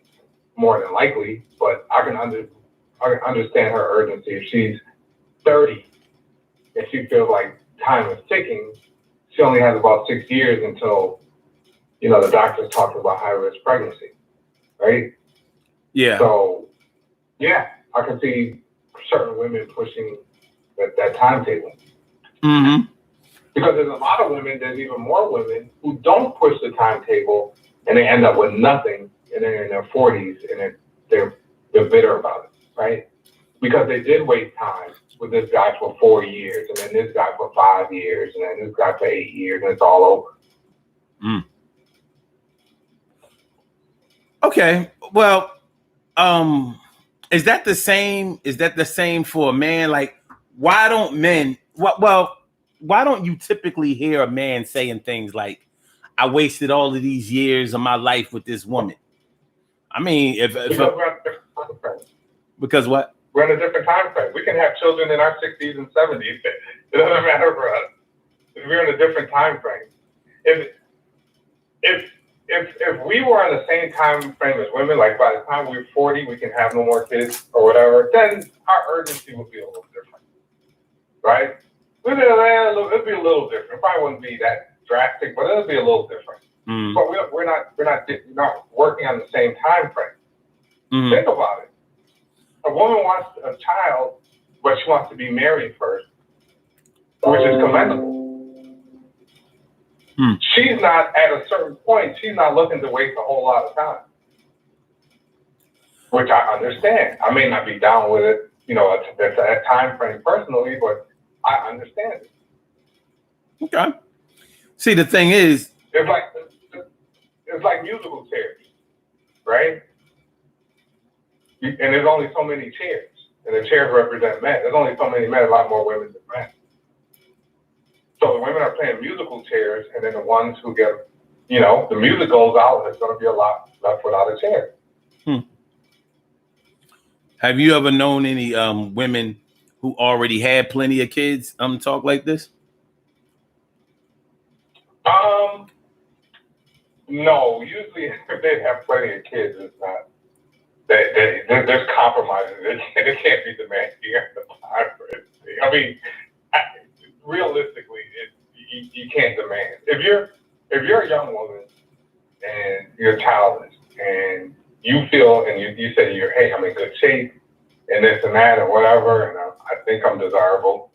more than likely, but I can understand her urgency. If she's 30 and she feels like time is ticking, she only has about 6 years until, the doctor's talking about high-risk pregnancy, right? Yeah. So, yeah, I can see certain women pushing that timetable. Mm-hmm. Because there's a lot of women, there's even more women who don't push the timetable and they end up with nothing, and they're in their 40s and they're bitter about it, right? Because they did waste time with this guy for 4 years, and then this guy for 5 years, and then this guy for 8 years, and it's all over. Mm. Okay, well, is that the same for a man? Like, why don't men well, why don't you typically hear a man saying things like, "I wasted all of these years of my life with this woman"? I mean, because we're on a different time frame. because what? We're in a different time frame. We can have children in our 60s and 70s. It doesn't matter for us. We're in a different time frame. If we were on the same time frame as women, like by the time we're 40, we can have no more kids or whatever, then our urgency would be a little different, right? It'd be a little different. It probably wouldn't be that drastic, but it'll be a little different. Mm. But we're not working on the same time frame. Mm. Think about it. A woman wants a child, but she wants to be married first, which is commendable. She's not at a certain point. She's not looking to waste a whole lot of time, which I understand. I may not be down with it, at that time frame personally, but I understand it. Okay. See, the thing is, it's like musical chairs, right? And there's only so many chairs, and the chairs represent men. There's only so many men, a lot more women than men. So the women are playing musical chairs, and then the ones who get, the music goes out, there's going to be a lot left without a chair. Have you ever known any women who already had plenty of kids talk like this? No. Usually, if they have plenty of kids, it's not. There's compromises. It can't be demanding at the time. I mean, realistically, you can't demand. If you're a young woman and you're childless and you feel and you say hey, I'm in good shape and this and that and whatever, and I think I'm desirable.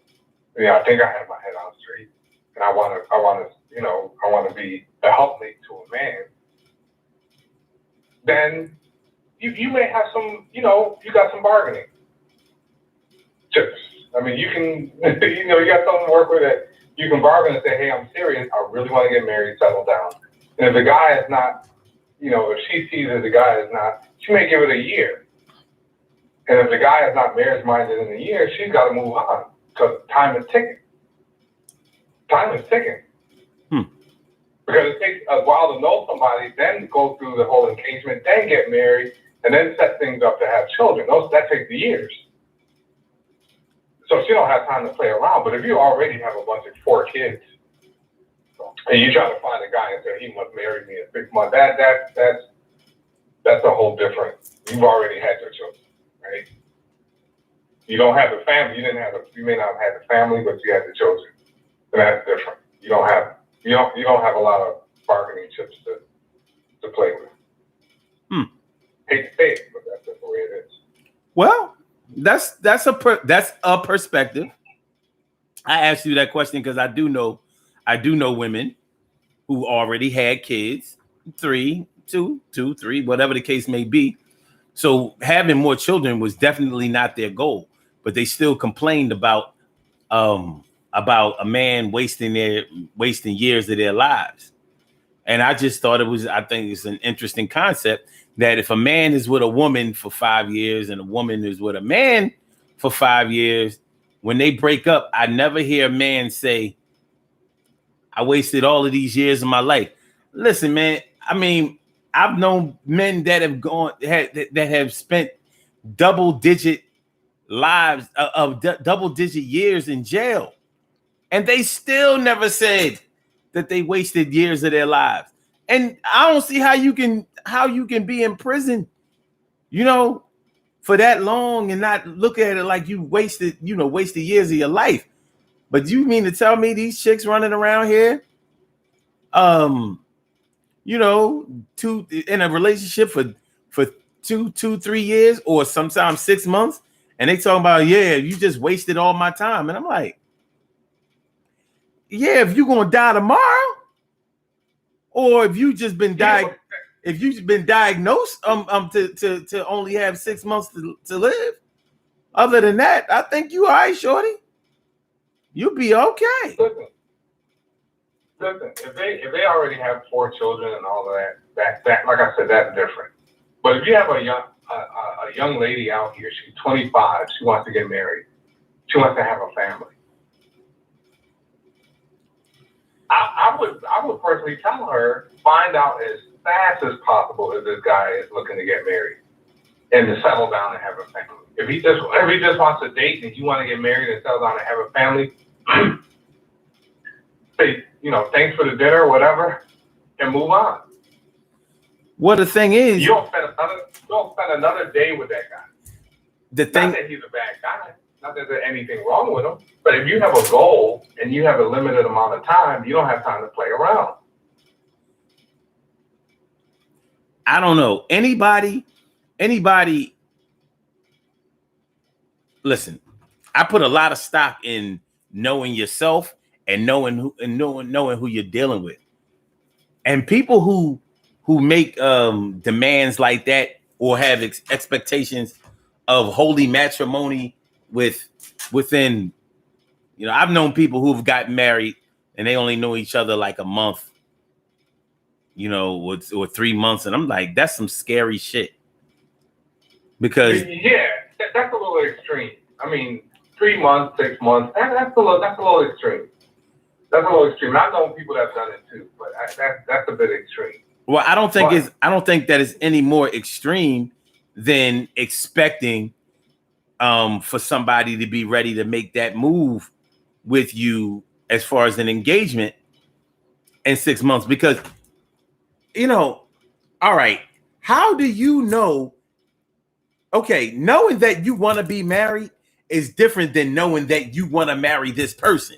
I think I have my head on straight, and I want to be a helpmate to a man. Then you may have some, you got some bargaining chips. I mean, you can, you got someone to work with that you can bargain and say, hey, I'm serious. I really want to get married, settle down. And if the guy is not, if she sees that the guy is not, she may give it a year. And if the guy is not marriage-minded in a year, she's got to move on because time is ticking. Time is ticking. Because it takes a while to know somebody, then go through the whole engagement, then get married, and then set things up to have children. That takes years. So she don't have time to play around. But if you already have a bunch of 4 kids, and you try to find a guy and say he must marry me in 6 months, that's a whole different. You've already had your children, right? You don't have the family. You may not have had the family, but you had the children, and that's different. You don't have a lot of bargaining chips to play with. Hate to say it, but that's just the way it is. Well, that's a perspective. I asked you that question because I do know women who already had kids, 3, 2, 3, whatever the case may be. So having more children was definitely not their goal, but they still complained about a man wasting years of their lives. And I just thought I think it's an interesting concept that if a man is with a woman for 5 years and a woman is with a man for 5 years, when they break up, I never hear a man say, I wasted all of these years of my life. Listen, man, I mean, I've known men that have spent double-digit lives of double-digit years in jail, and they still never said that they wasted years of their lives. And I don't see how you can be in prison, for that long and not look at it like you wasted years of your life. But you mean to tell me these chicks running around here, in a relationship for 2, 3 years or sometimes 6 months, and they talking about, yeah, you just wasted all my time. And I'm like, yeah, if you're gonna die tomorrow, or if you've just been diagnosed to only have 6 months to live. Other than that, I think you all right, shorty. You'll be okay. Listen, if they already have 4 children and all of that like I said, that's different. But if you have a young lady out here, she's 25, she wants to get married, she wants to have a family. I would personally tell her, find out as fast as possible if this guy is looking to get married and to settle down and have a family. If he just wants to date and you want to get married and settle down and have a family, say, thanks for the dinner or whatever, and move on. Well, the thing is, you don't spend another day with that guy. Not that he's a bad guy. Not that there's anything wrong with him. But if you have a goal and you have a limited amount of time, you don't have time to play around. I don't know. Anybody, listen, I put a lot of stock in knowing yourself and knowing who you're dealing with. And people who make demands like that or have expectations of holy matrimony within, I've known people who've gotten married and they only know each other like a month, or 3 months, and I'm like, that's some scary shit. Because that's a little extreme. I mean, 3 months, 6 months, that's a little extreme. That's a little extreme. I've known people that've done it too, but that's a bit extreme. Well, I don't think that is any more extreme than expecting for somebody to be ready to make that move with you as far as an engagement in 6 months. Because, all right, how do you know? Okay, knowing that you want to be married is different than knowing that you want to marry this person.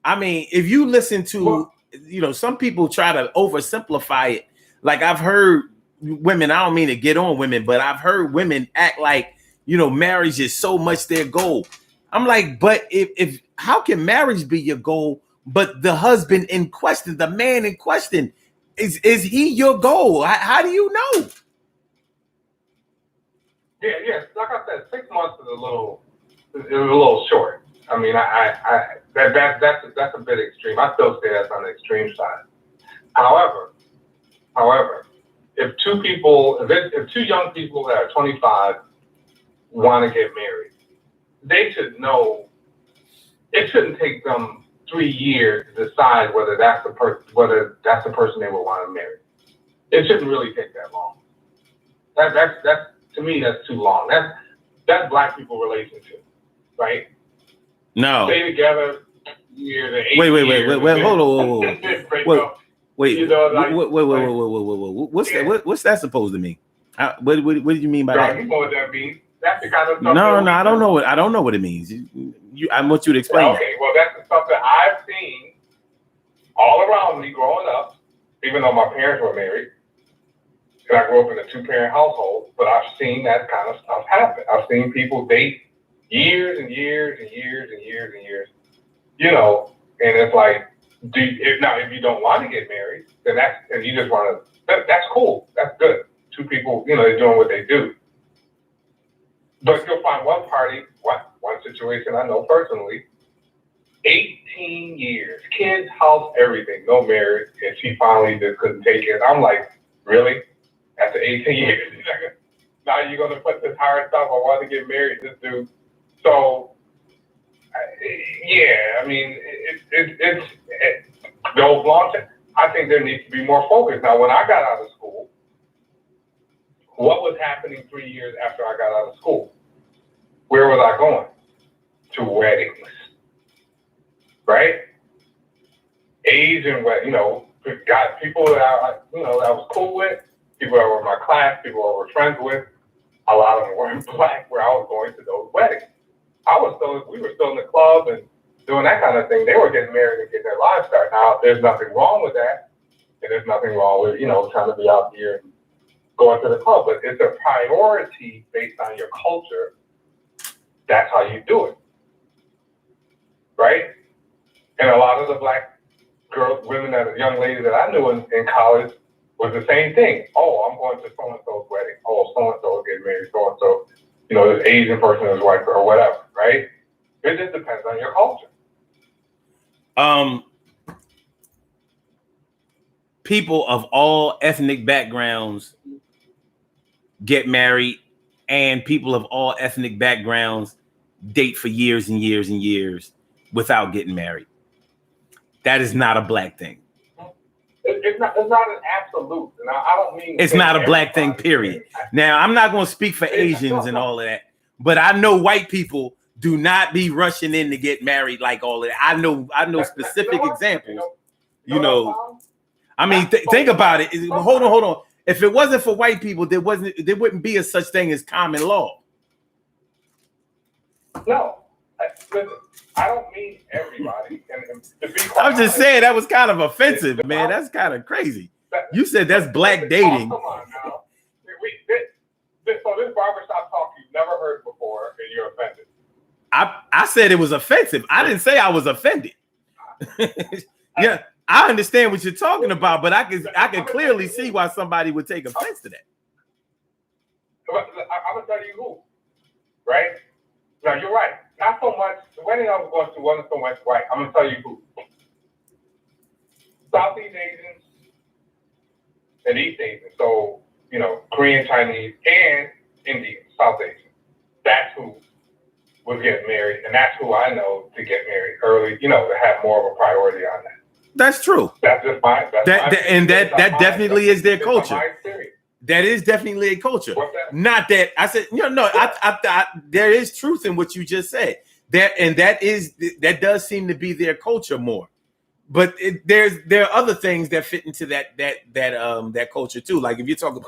I mean, if you listen to, some people try to oversimplify it. Like I've heard women, I don't mean to get on women, but I've heard women act like, marriage is so much their goal. I'm like, but if how can marriage be your goal, but the husband in question, the man in question, is he your goal? How do you know? Yeah. Like I said, 6 months is a little short. I mean, that's a bit extreme. I still say that's on the extreme side. However, if two young people that are 25 want to get married, they should know. It shouldn't take them 3 years to decide whether that's the person they would want to marry. It shouldn't really take that long. That's to me, that's too long. That's Black people relationship, right? No. Stay together years and 8 wait, years. hold on. Wait. What's that supposed to mean? What did you mean by that? You know what that means? That's the kind of stuff. No, I don't know I don't know what it means. I want you to explain. Okay, well, that's the stuff that I've seen all around me growing up, even though my parents were married. And I grew up in a 2-parent household, but I've seen that kind of stuff happen. I've seen people date years and years and years and years and years, and it's like, if you don't want to get married, then and you just want to, that's cool. That's good. Two people, they're doing what they do. But you'll find one party, one situation I know personally, 18 years, kids, house, everything, no marriage, and she finally just couldn't take it. I'm like, really? After 18 years, now you're going to put this hard stuff, I want to get married, this dude. So, I mean, it's the old long term. I think there needs to be more focus. Now, when I got out of school, what was happening 3 years after I got out of school? Where was I going? To weddings, right? Asian weddings, got people that I was cool with, people that were in my class, people I was friends with. A lot of them were Black, where I was going to those weddings. We were still in the club and doing that kind of thing. They were getting married and getting their lives started. Now, there's nothing wrong with that, and there's nothing wrong with trying to be out here and going to the club. But it's a priority based on your culture. That's how you do it, right? And a lot of the Black women, young ladies that I knew in college, was the same thing. Oh, I'm going to so-and-so's wedding. Oh, so-and-so will get married. So-and-so, this Asian person is white or whatever, right? It just depends on your culture. People of all ethnic backgrounds get married, and people of all ethnic backgrounds date for years and years and years without getting married. That is not a black thing. It's not an absolute. And I don't mean it's not a black thing, period. Now, I'm not going to speak for Asians and all of that, but I know white people do not be rushing in to get married like all of that. I know specific examples. You know, I mean, think about it. Hold on. If it wasn't for white people, there wouldn't be a such thing as common law. No, listen, I don't mean everybody. And to be I'm just saying that was kind of offensive, man. That's kind of crazy. You said that's black dating. Oh, come on now. So this barbershop talk you've never heard before, and you're offended. I said it was offensive. I didn't say I was offended. Yeah, I understand what you're talking about, but I can clearly see why somebody would take offense to that. I'm gonna tell you who, right? Now you're right. Not so much. The wedding I was going to wasn't so much white. I'm gonna tell you who. Southeast Asians and East Asians. So Korean, Chinese, and Indian, South Asian. That's who was getting married, and that's who I know to get married early. To have more of a priority on that. That's true. That's just my. That definitely is their culture. That is definitely a culture. Not that I said, I there is truth in what you just said. That does seem to be their culture more. But there are other things that fit into that culture too. Like if you're talking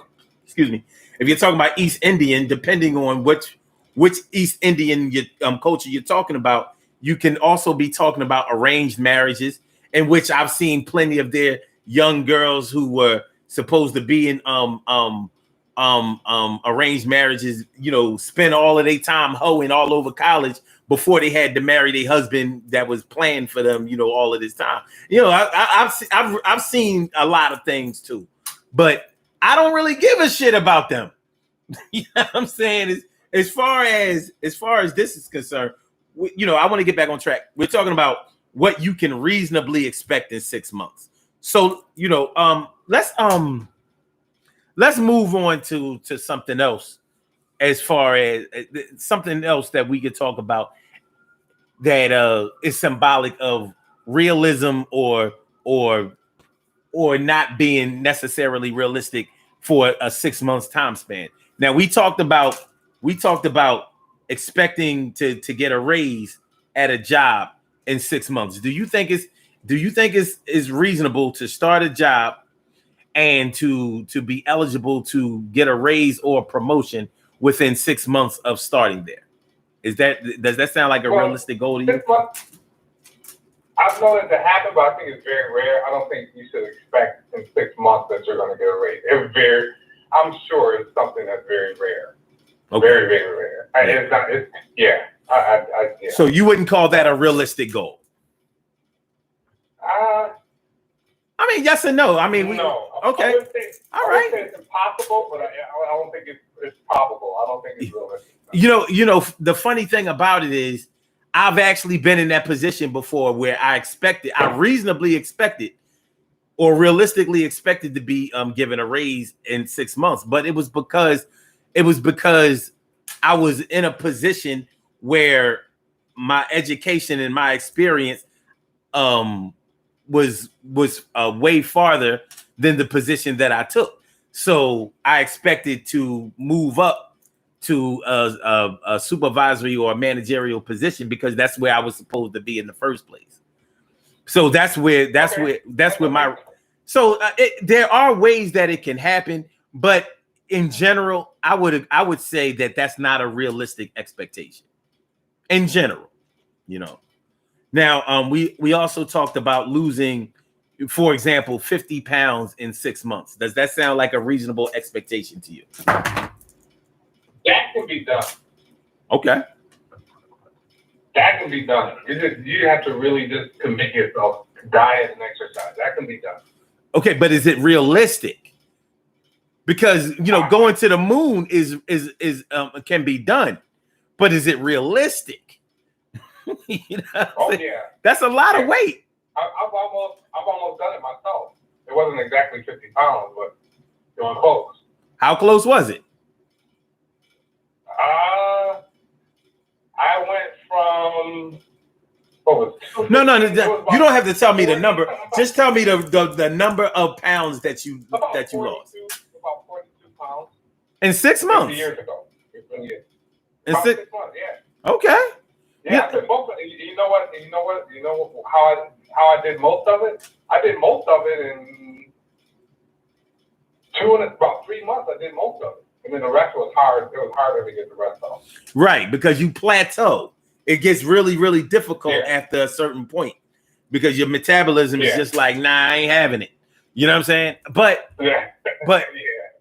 about East Indian, depending on which East Indian culture you're talking about, you can also be talking about arranged marriages, in which I've seen plenty of their young girls who were supposed to be in arranged marriages, spend all of their time hoeing all over college before they had to marry their husband that was planned for them, all of this time. I've seen a lot of things too, but I don't really give a shit about them. You know what I'm saying? As far as this is concerned, I want to get back on track. We're talking about what you can reasonably expect in 6 months. So, let's move on to something else, as far as something else that we could talk about that is symbolic of realism or not being necessarily realistic for a 6 months time span. Now we talked about expecting to get a raise at a job in 6 months. Do you think it's reasonable to start a job and to be eligible to get a raise or a promotion within 6 months of starting there? Does that sound like a realistic goal to you? I've known it to happen, but I think it's very rare. I don't think you should expect in 6 months that you're going to get a raise. I'm sure it's something that's very rare. Okay. Very, very rare. Yeah. So you wouldn't call that a realistic goal? I mean, yes and no. I mean, no. Okay. All right. I would say it's impossible, but I don't think it's probable. I don't think it's realistic. The funny thing about it is, I've actually been in that position before where I reasonably expected or realistically expected to be given a raise in 6 months, but it was because I was in a position where my education and my experience was way farther than the position that I took. So I expected to move up to a supervisory or a managerial position because that's where I was supposed to be in the first place. So there are ways that it can happen, but in general, I would say that that's not a realistic expectation. In general, Now, we also talked about losing, for example, 50 pounds in 6 months. Does that sound like a reasonable expectation to you? That can be done. Okay. That can be done. You have to really just commit yourself to diet and exercise. That can be done. Okay, but is it realistic? Because going to the moon is can be done, but is it realistic? Oh yeah, that's a lot of weight. I've almost done it myself. It wasn't exactly 50 pounds, but doing close. How close was it? I went from No, you don't have to tell me the number. Just tell me the number of pounds that you lost. About 42 pounds. In 6 months. Years ago. In About 6 6 months, yeah. Okay. Yeah, I did most of it. You know what? You know how I did most of it? I did most of it in about 3 months. I did most of it. And then the rest was hard. It was harder to get the rest off. Right, because you plateau. It gets really, really difficult after a certain point because your metabolism is just like, nah, I ain't having it. You know what I'm saying? But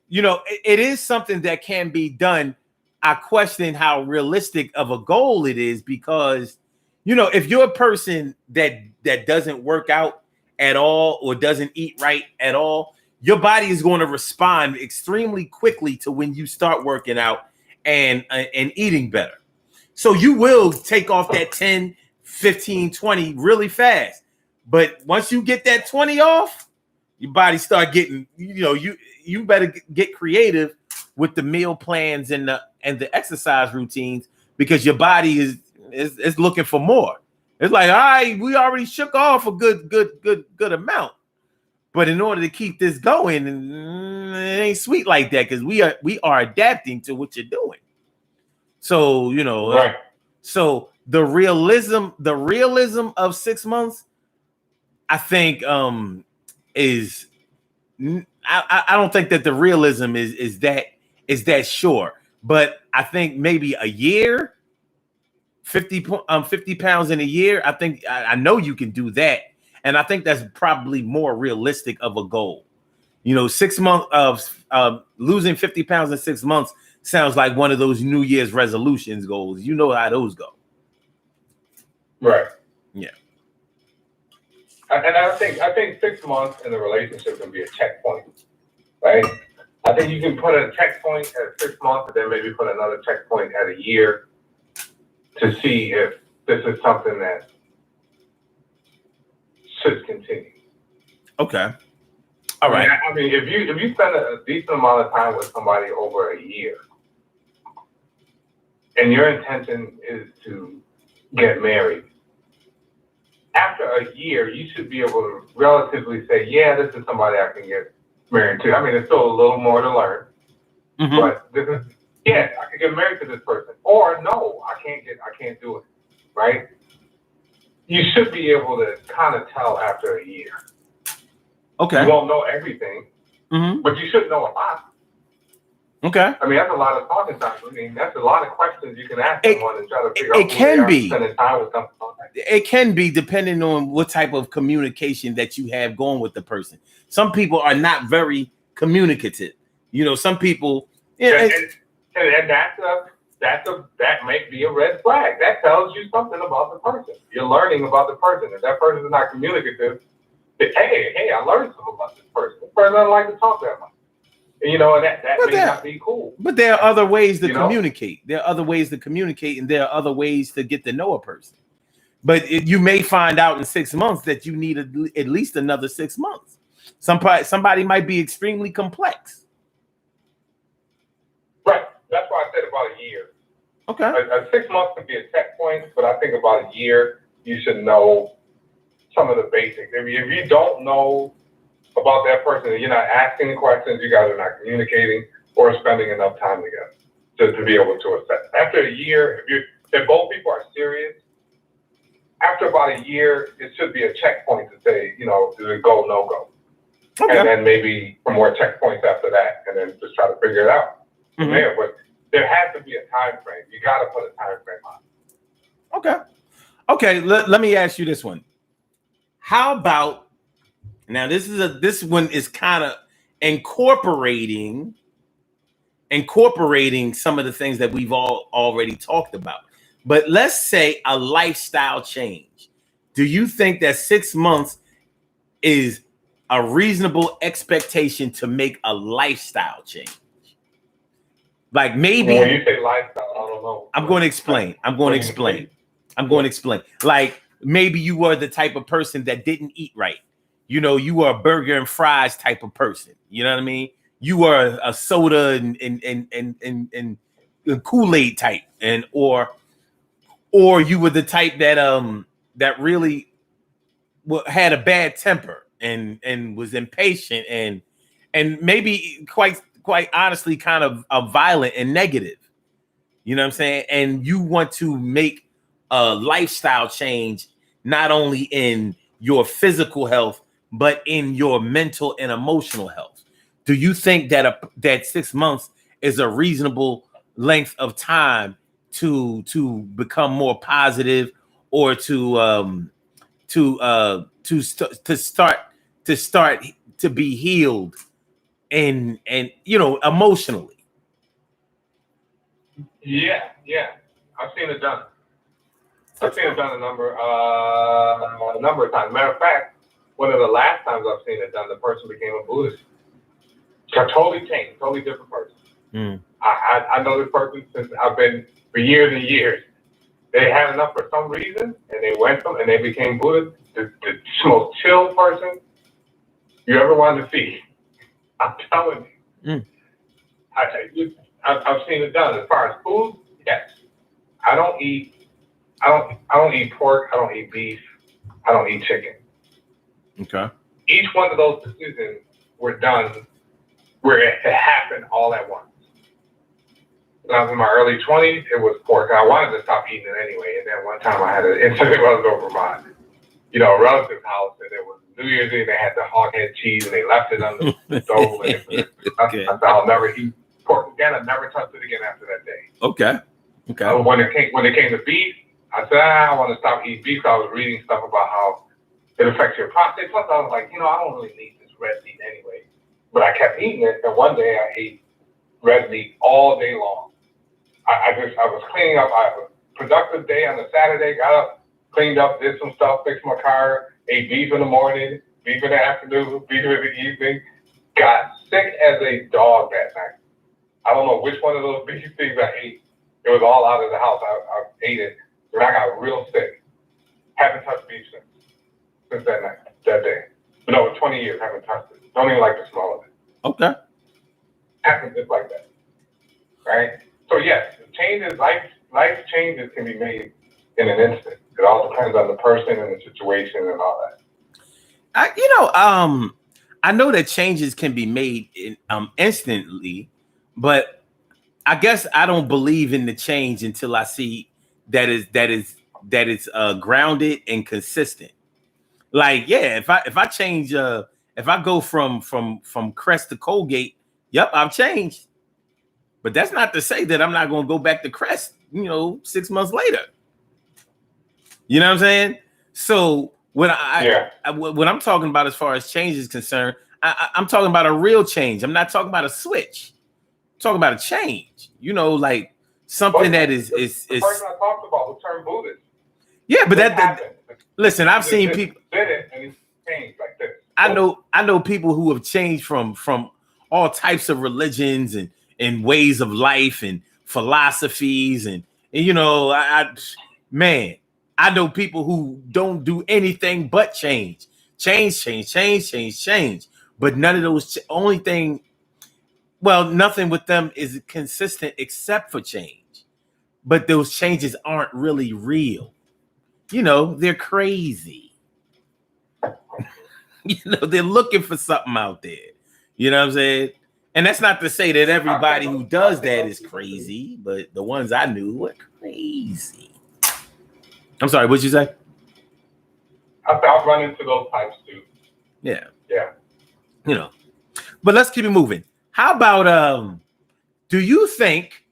you know, it is something that can be done. I question how realistic of a goal it is because, you know, if you're a person that doesn't work out at all or doesn't eat right at all, your body is going to respond extremely quickly to when you start working out and eating better. So you will take off that 10, 15, 20 really fast. But once you get that 20 off, your body start getting, you know, you better get creative with the meal plans and the exercise routines because your body is looking for more. It's like, all right, we already shook off a good amount. But in order to keep this going, it ain't sweet like that because we are adapting to what you're doing. So, you know, right. So the realism of 6 months, I think, is I don't think that the realism is that sure, but I think maybe a year, 50 pounds in a year. I think I know you can do that. And I think that's probably more realistic of a goal. You know, 6 months of losing 50 pounds in 6 months sounds like one of those New Year's resolutions goals. You know how those go. Right. Yeah. And I think 6 months in the relationship can be a checkpoint, right? I think you can put a checkpoint at 6 months and then maybe put another checkpoint at a year to see if this is something that should continue. Okay. All right. I mean, if you spend a decent amount of time with somebody over a year, and your intention is to get married, after a year, you should be able to relatively say, yeah, this is somebody I can get married to. I mean, there's still a little more to learn, but this is, yeah, I can get married to this person, or no, I can't do it, right? You should be able to kind of tell after a year. Okay. You won't know everything, but you should know a lot. Okay. I mean, that's a lot of talking time. I mean, that's a lot of questions you can ask someone and try to figure out. It can be spending time with someone. It can be depending on what type of communication that you have going with the person. Some people are not very communicative. You know, some people. Yeah, and that may be a red flag. That tells you something about the person. You're learning about the person. If that person is not communicative, hey, I learned something about this person. This person doesn't like to talk that much. You know, and that may not be cool. But there are other ways to communicate. There are other ways to communicate, and there are other ways to get to know a person. But you may find out in 6 months that you need at least another 6 months. Somebody might be extremely complex. Right. That's why I said about a year. Okay. A 6 months could be a checkpoint, but I think about a year, you should know some of the basics. If you don't know about that person and you're not asking the questions, you guys are not communicating or spending enough time together to be able to assess. After a year, if both people are serious, after about a year, it should be a checkpoint to say, you know, is it go, no go? Okay. And then maybe some more checkpoints after that, and then just try to figure it out from there. But there has to be a time frame. You got to put a time frame on it. Okay. Let me ask you this one. How about now? This one is kind of incorporating some of the things that we've all already talked about. But let's say a lifestyle change. Do you think that 6 months is a reasonable expectation to make a lifestyle change? Like maybe when you say lifestyle, I don't know. I'm going to explain. Like maybe you were the type of person that didn't eat right. You know, you were a burger and fries type of person. You know what I mean? You were a soda and Kool-Aid type, or you were the type that really had a bad temper and was impatient and maybe quite honestly kind of violent and negative. You know what I'm saying? And you want to make a lifestyle change, not only in your physical health, but in your mental and emotional health. Do you think that that 6 months is a reasonable length of time to become more positive, or to start to be healed and emotionally? Yeah, I've seen it done. I've seen it done a number of times. Matter of fact, one of the last times I've seen it done, the person became a Buddhist. Totally changed, totally different person. Mm. I know this person since I've been for years and years. They had enough for some reason, and they went from and they became Buddhist. The most chill person you ever wanted to see. I'm telling you. Mm. I've seen it done. As far as food, yes. I don't eat pork. I don't eat beef. I don't eat chicken. Okay. Each one of those decisions were done where it happened all at once. When I was in my early 20s, it was pork. I wanted to stop eating it anyway. And then one time I had an incident was over my, relative's house, and it was New Year's Eve. They had the hog head cheese, and they left it on the stove. And okay. I said, I'll never eat pork again. I never touched it again after that day. Okay. When it came to beef, I said, I want to stop eating beef. I was reading stuff about how it affects your prostate. Plus, I was like, I don't really need this red meat anyway. But I kept eating it, and one day I ate red meat all day long. I was cleaning up. I had a productive day on a Saturday. Got up, cleaned up, did some stuff, fixed my car, ate beef in the morning, beef in the afternoon, beef in the evening. Got sick as a dog that night. I don't know which one of those beef things I ate. It was all out of the house. I ate it, and I got real sick. Haven't touched beef since that day. No, 20 years, haven't touched it. Don't even like the smell of it. Okay. Happens just like that. Right? So yes, life changes can be made in an instant. It all depends on the person and the situation and all that. I know that changes can be made instantly, but I guess I don't believe in the change until I see that it's grounded and consistent. Like, yeah, if I change, if I go from Crest to Colgate, yep, I've changed. But that's not to say that I'm not going to go back to Crest, 6 months later. You know what I'm saying? So when when I'm talking about as far as change is concerned, I'm talking about a real change. I'm not talking about a switch. I'm talking about a change. Like something that is the person I talked about who turned Buddhist. Yeah, but that listen, I've seen people did it and it's changed like this. I know people who have changed from all types of religions and ways of life and philosophies and I know people who don't do anything but change, but none of those nothing with them is consistent except for change. But those changes aren't really real. They're crazy. They're looking for something out there. You know what I'm saying? And that's not to say that everybody who does that is crazy, but the ones I knew were crazy. I'm sorry, what'd you say? I've run into those types too. Yeah. Yeah. But let's keep it moving. How about do you think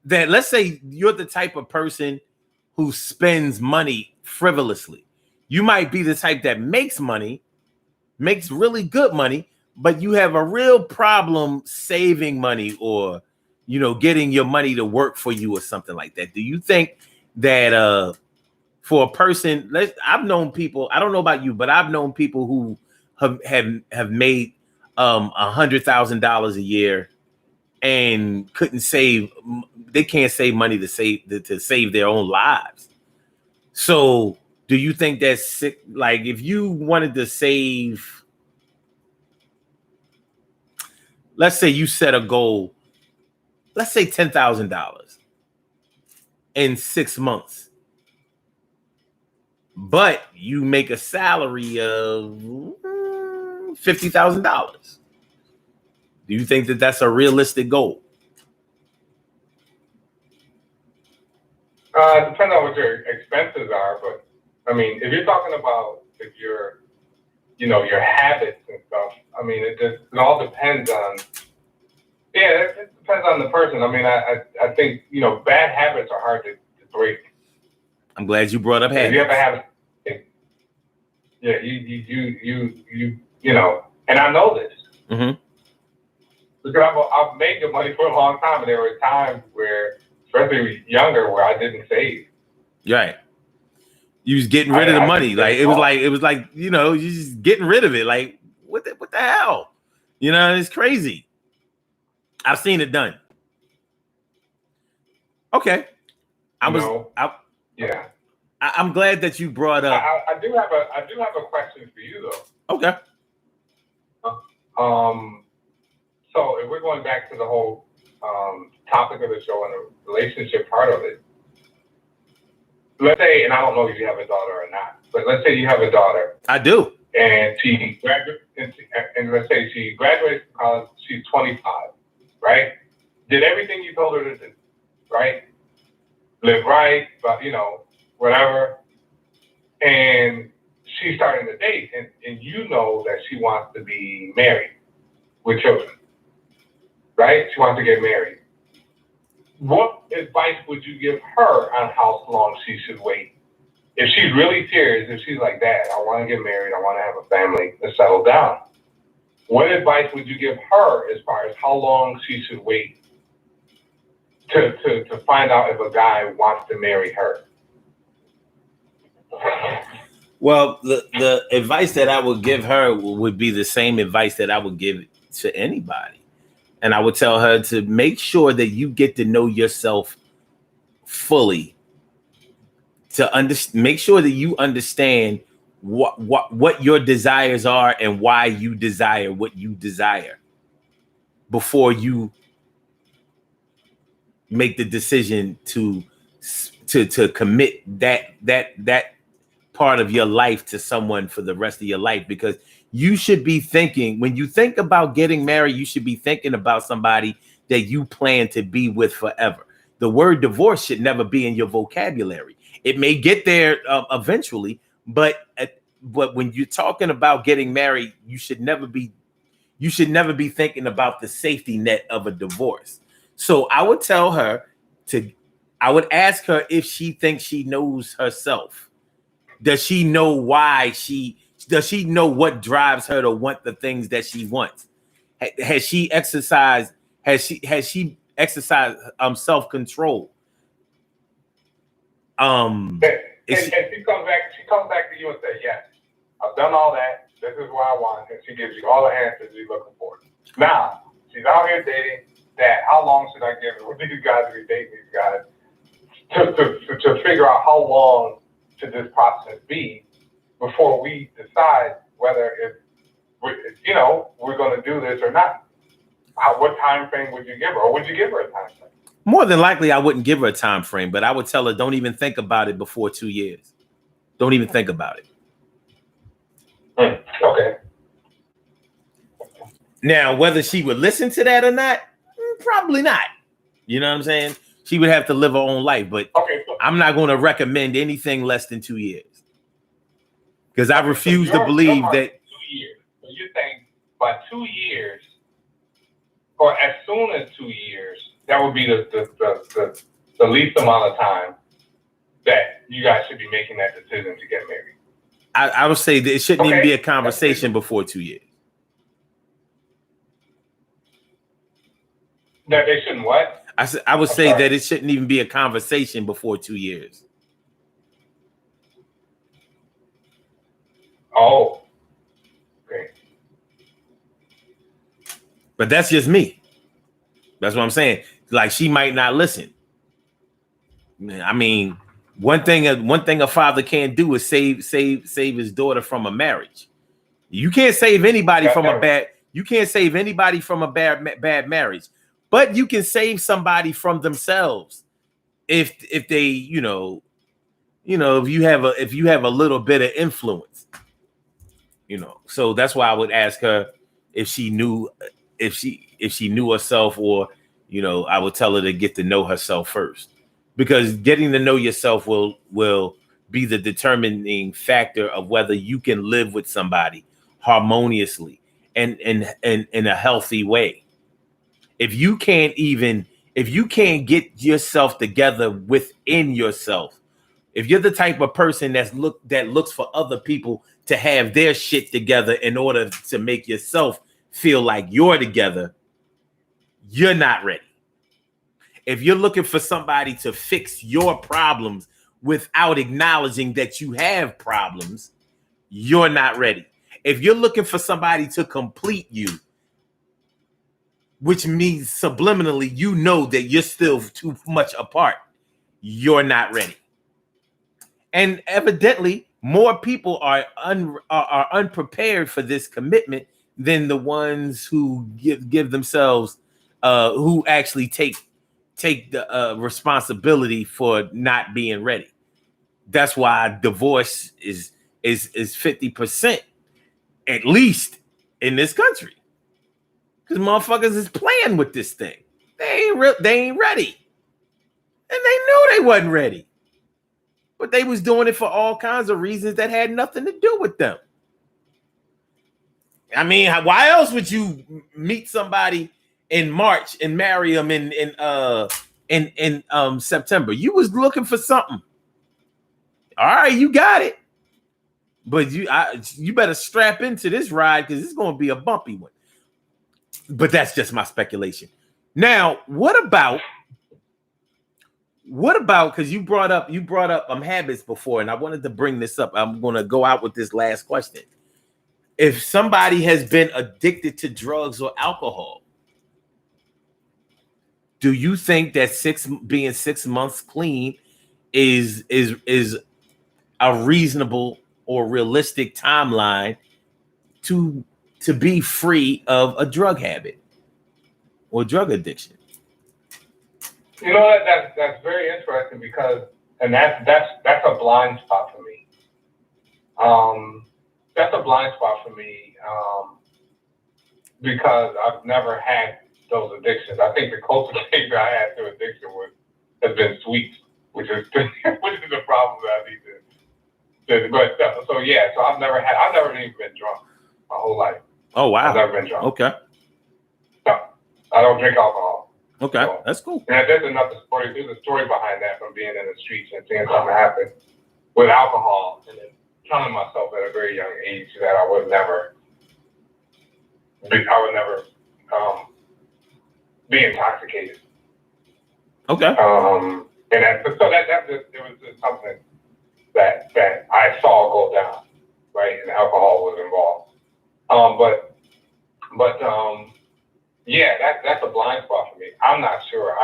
that, let's say you're the type of person who spends money frivolously. You might be the type that makes really good money, but you have a real problem saving money or, getting your money to work for you or something like that. Do you think that for a person, I've known people, I don't know about you, but I've known people who have made $100,000 a year and they can't save money to save their own lives. So do you think that's sick? Like, if you wanted to save, let's say you set a goal, let's say $10,000 in 6 months, but you make a salary of $50,000. Do you think that that's a realistic goal? It depends on what your expenses are, but I mean, if you're talking about if your, your habits and stuff, I mean, it all depends on. Yeah, it depends on the person. I mean, I think bad habits are hard to break. I'm glad you brought up habits. If you ever have, yeah, and I know this. Mm-hmm. Because I've made good money for a long time, and there were times where, especially younger, where I didn't save. Right. You was getting rid of the money. Like it was like you just getting rid of it. Like what the hell? It's crazy. I've seen it done. Okay. I'm glad that you brought up. I do have a question for you though. Okay. So if we're going back to the whole topic of the show and the relationship part of it, let's say, and I don't know if you have a daughter or not, but let's say you have a daughter. I do. And she graduates, and let's say she graduates from college, she's 25, right? Did everything you told her to do, right? Live right, but whatever. And she's starting to date, and you know that she wants to be married with children, right? She wants to get married. What advice would you give her on how long she should wait? If she's really serious, if she's like, Dad, I want to get married, I want to have a family and settle down. What advice would you give her as far as how long she should wait to find out if a guy wants to marry her? Well, the advice that I would give her would be the same advice that I would give to anybody. And I would tell her to make sure that you get to know yourself fully, make sure that you understand what your desires are and why you desire what you desire before you make the decision to commit that part of your life to someone for the rest of your life. Because you should be thinking, when you think about getting married, you should be thinking about somebody that you plan to be with forever. The word divorce should never be in your vocabulary. It may get there eventually, but when you're talking about getting married, you should never be thinking about the safety net of a divorce. So I would tell her I would ask her if she thinks she knows herself. Does she know why does she know what drives her to want the things that she wants? Has she exercised self-control? And she comes back to you and says, yes, I've done all that. This is what I want. And she gives you all the answers you're looking for. Now, she's out here dating. Dad, how long should I give her? What do you guys be dating these guys? To figure out how long should this process be before we decide whether we're going to do this or not. What time frame would you give her? Or would you give her a time frame? More than likely, I wouldn't give her a time frame, but I would tell her, don't even think about it before 2 years. Don't even think about it. Okay. Now, whether she would listen to that or not, probably not. You know what I'm saying? She would have to live her own life, but I'm not going to recommend anything less than 2 years. Because I refuse to believe that 2 years. So you're saying by 2 years, or as soon as 2 years, that would be the least amount of time that you guys should be making that decision to get married. I would say that it shouldn't even be a conversation before 2 years. That they shouldn't what? I would say that it shouldn't even be a conversation before 2 years. Oh, okay. But that's just me. That's what I'm saying. Like, she might not listen. I mean, one thing a father can't do is save his daughter from a marriage. You can't save anybody from a bad. You can't save anybody from a bad marriage, but you can save somebody from themselves if they you know, if you have a little bit of influence, you know. So that's why I would ask her if she knew herself, or, you know, I would tell her to get to know herself first, because getting to know yourself will be the determining factor of whether you can live with somebody harmoniously and in a healthy way. If you can't get yourself together within yourself, if you're the type of person that looks for other people to have their shit together in order to make yourself feel like you're together, you're not ready. If you're looking for somebody to fix your problems without acknowledging that you have problems, you're not ready. If you're looking for somebody to complete you, which means subliminally you know that you're still too much apart, you're not ready. And evidently, more people are unprepared for this commitment than the ones who give themselves, who actually take the responsibility for not being ready. That's why divorce is 50% at least in this country, because motherfuckers is playing with this thing. They ain't ready, and they knew they wasn't ready. But they was doing it for all kinds of reasons that had nothing to do with them. I mean, why else would you meet somebody in March and marry them in September? You was looking for something. All right, you got it. But you better strap into this ride, because it's going to be a bumpy one. But that's just my speculation. Now, what about, because you brought up habits before, and I wanted to bring this up. I'm going to go out with this last question. If somebody has been addicted to drugs or alcohol, do you think that being 6 months clean is a reasonable or realistic timeline to be free of a drug habit or drug addiction? You know, that's very interesting, because, and that's a blind spot for me. That's a blind spot for me, because I've never had those addictions. I think the closest thing that I had to addiction has been sweets, which is a problem that I need to. But so I've never even been drunk my whole life. Oh wow! I've never been drunk. Okay. No, I don't drink alcohol. Okay, so, that's cool. And there's another story. There's a story behind that, from being in the streets and seeing something happen with alcohol, and then telling myself at a very young age that I would never be intoxicated. Okay. And that was just something that I saw go down, right? And alcohol was involved. That's a blind spot for me. I'm not sure.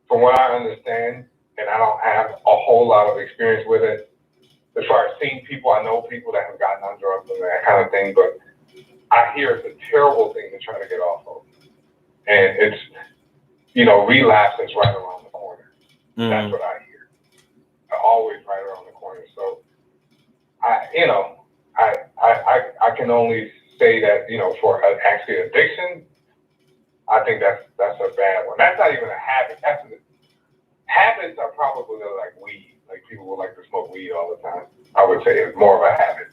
From what I understand, and I don't have a whole lot of experience with it, as far as seeing people, I know people that have gotten on drugs and that kind of thing, but I hear it's a terrible thing to try to get off of. And it's, relapse is right around the corner. Mm. That's what I hear. Always right around the corner. So I can only say that, for actually addiction, I think that's a bad one. That's not even a habit. Habits are probably like weed. Like, people would like to smoke weed all the time. I would say it's more of a habit.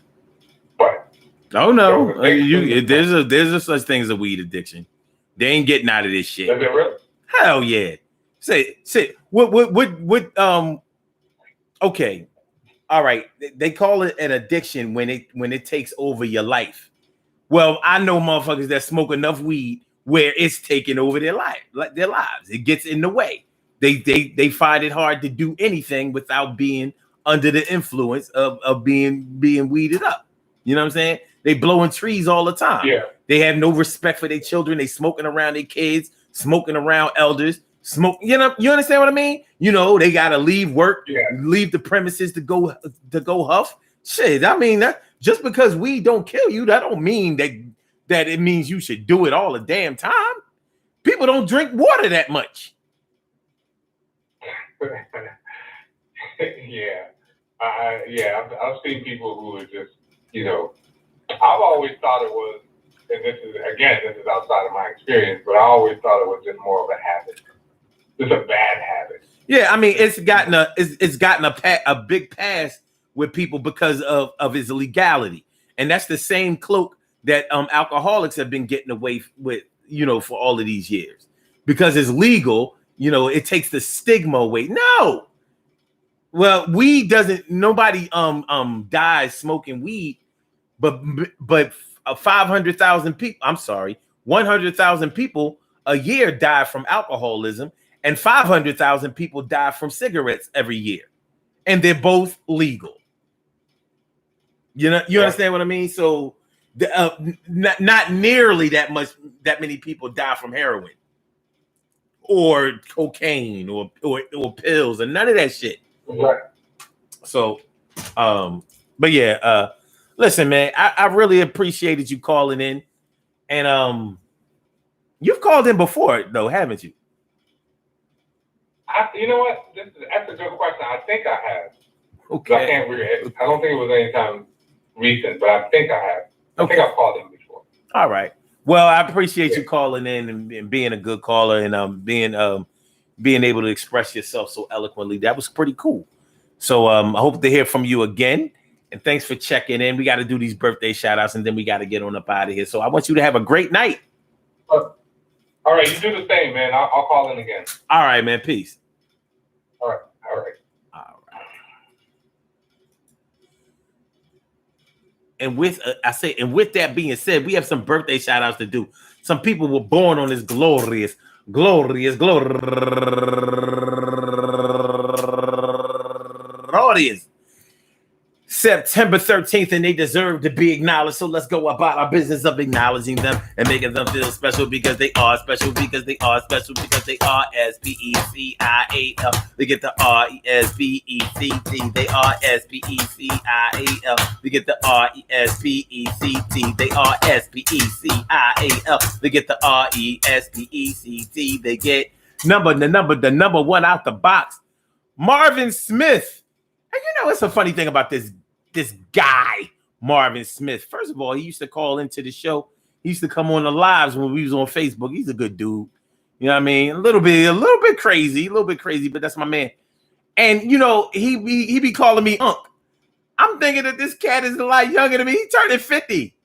But oh no, there's a such thing as a weed addiction. They ain't getting out of this shit. Is it really? Hell yeah. Say what okay. All right. They call it an addiction when it takes over your life. Well, I know motherfuckers that smoke enough weed where it's taking over their lives. It gets in the way. They find it hard to do anything without being under the influence of being weeded up. You know what I'm saying? They blowing trees all the time. Yeah. They have no respect for their children. They smoking around their kids, smoking around elders, you understand what I mean? They gotta leave work, leave the premises to go huff. Shit, I mean, that just because weed don't kill you, that don't mean that it means you should do it all the damn time. People don't drink water that much. Yeah. I've seen people who are just, I've always thought it was, and this is outside of my experience, but I always thought it was just more of a habit. It's a bad habit. Yeah, I mean, it's gotten a big pass with people because of its legality, and that's the same cloak that alcoholics have been getting away with, for all of these years, because it's legal. It takes the stigma away. No, well, weed doesn't. Nobody dies smoking weed, but 500,000 people. I'm sorry, 100,000 people a year die from alcoholism. And 500,000 people die from cigarettes every year, and they're both legal. You understand what I mean? So, not nearly that many people die from heroin, or cocaine, or pills, and none of that shit. Right. So, but yeah, listen, man, I really appreciated you calling in, and you've called in before, though, haven't you? You know what? That's a good question. I think I have. Okay. I don't think it was anytime recent, but I think I have. I think I've called in before. All right. Well, I appreciate you calling in and being a good caller, and being able to express yourself so eloquently. That was pretty cool. So I hope to hear from you again. And thanks for checking in. We got to do these birthday shout outs, and then we got to get on up out of here. So I want you to have a great night. All right, you do the same, man. I'll call in again. All right, man. Peace. All right. And with that being said, we have some birthday shout outs to do. Some people were born on this glorious September 13th, and they deserve to be acknowledged. So let's go about our business of acknowledging them and making them feel special, because they are special, because they are special, because they are SPECIAL. They get the RESPECT. They are SPECIAL. They get the RESPECT. They are SPECIAL. They get the RESPECT. They get the number one out the box, Marvin Smith. And it's a funny thing about this guy, Marvin Smith. First of all, he used to call into the show. He used to come on the lives when we was on Facebook. He's a good dude. You know what I mean? A little bit crazy, but that's my man. And he be calling me Unc. I'm thinking that this cat is a lot younger than me. He turned 50.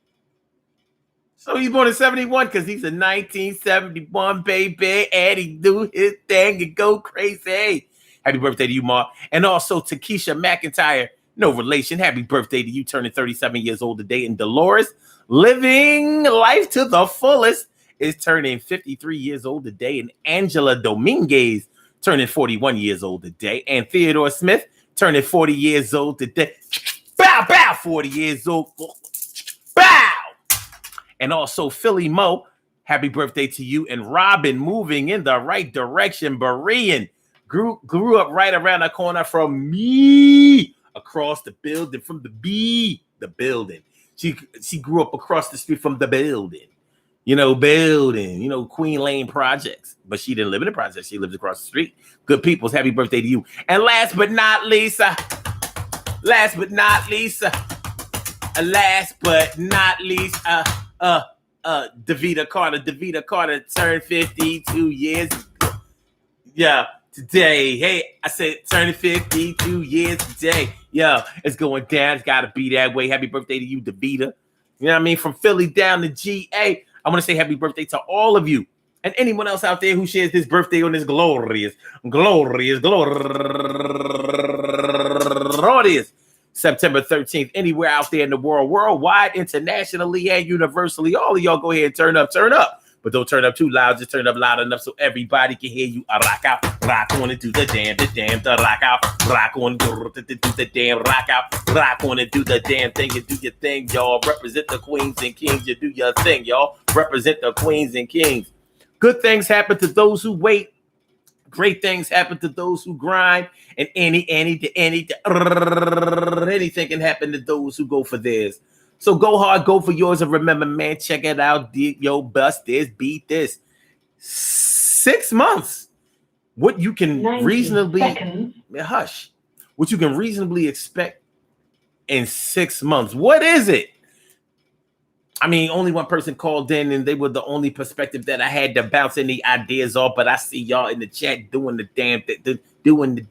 So he's born in 71 because he's a 1971 baby, and he do his thing and go crazy. Happy birthday to you, Mark. And also to Keisha McIntyre, no relation. Happy birthday to you, turning 37 years old today. And Dolores, living life to the fullest, is turning 53 years old today. And Angela Dominguez, turning 41 years old today. And Theodore Smith, turning 40 years old today. Bow, bow, 40 years old. Bow. And also Philly Mo, happy birthday to you. And Robin, moving in the right direction. Berean, grew up right around the corner from me, across the building from the building. She grew up across the street from the building. Queen Lane Projects. But she didn't live in the projects. She lives across the street. Good peoples, happy birthday to you. And last but not least, Davita Carter turned 52 years. Yeah. Today, hey, I said turning 52 years today. Yo, it's going down. It's got to be that way. Happy birthday to you, Davita. You know what I mean? From Philly down to GA. I want to say happy birthday to all of you. And anyone else out there who shares this birthday on this glorious September 13th, anywhere out there in the world, worldwide, internationally, and universally. All of y'all go ahead and turn up. But don't turn up too loud. Just turn up loud enough so everybody can hear you. Rock out, rock on and do the damn, the rock out, rock on, do the damn, rock out, rock on and do the damn thing. You do your thing, y'all. Represent the queens and kings. You do your thing, y'all. Represent the queens and kings. Good things happen to those who wait. Great things happen to those who grind. And anything can happen to those who go for theirs. So go hard, go for yours, and remember, man, check it out. Bust this, beat this. 6 months. What you can reasonably hush. what you can reasonably expect in 6 months. What is it? I mean, only one person called in, and they were the only perspective that I had to bounce any ideas off. But I see y'all in the chat doing the damn thing, doing the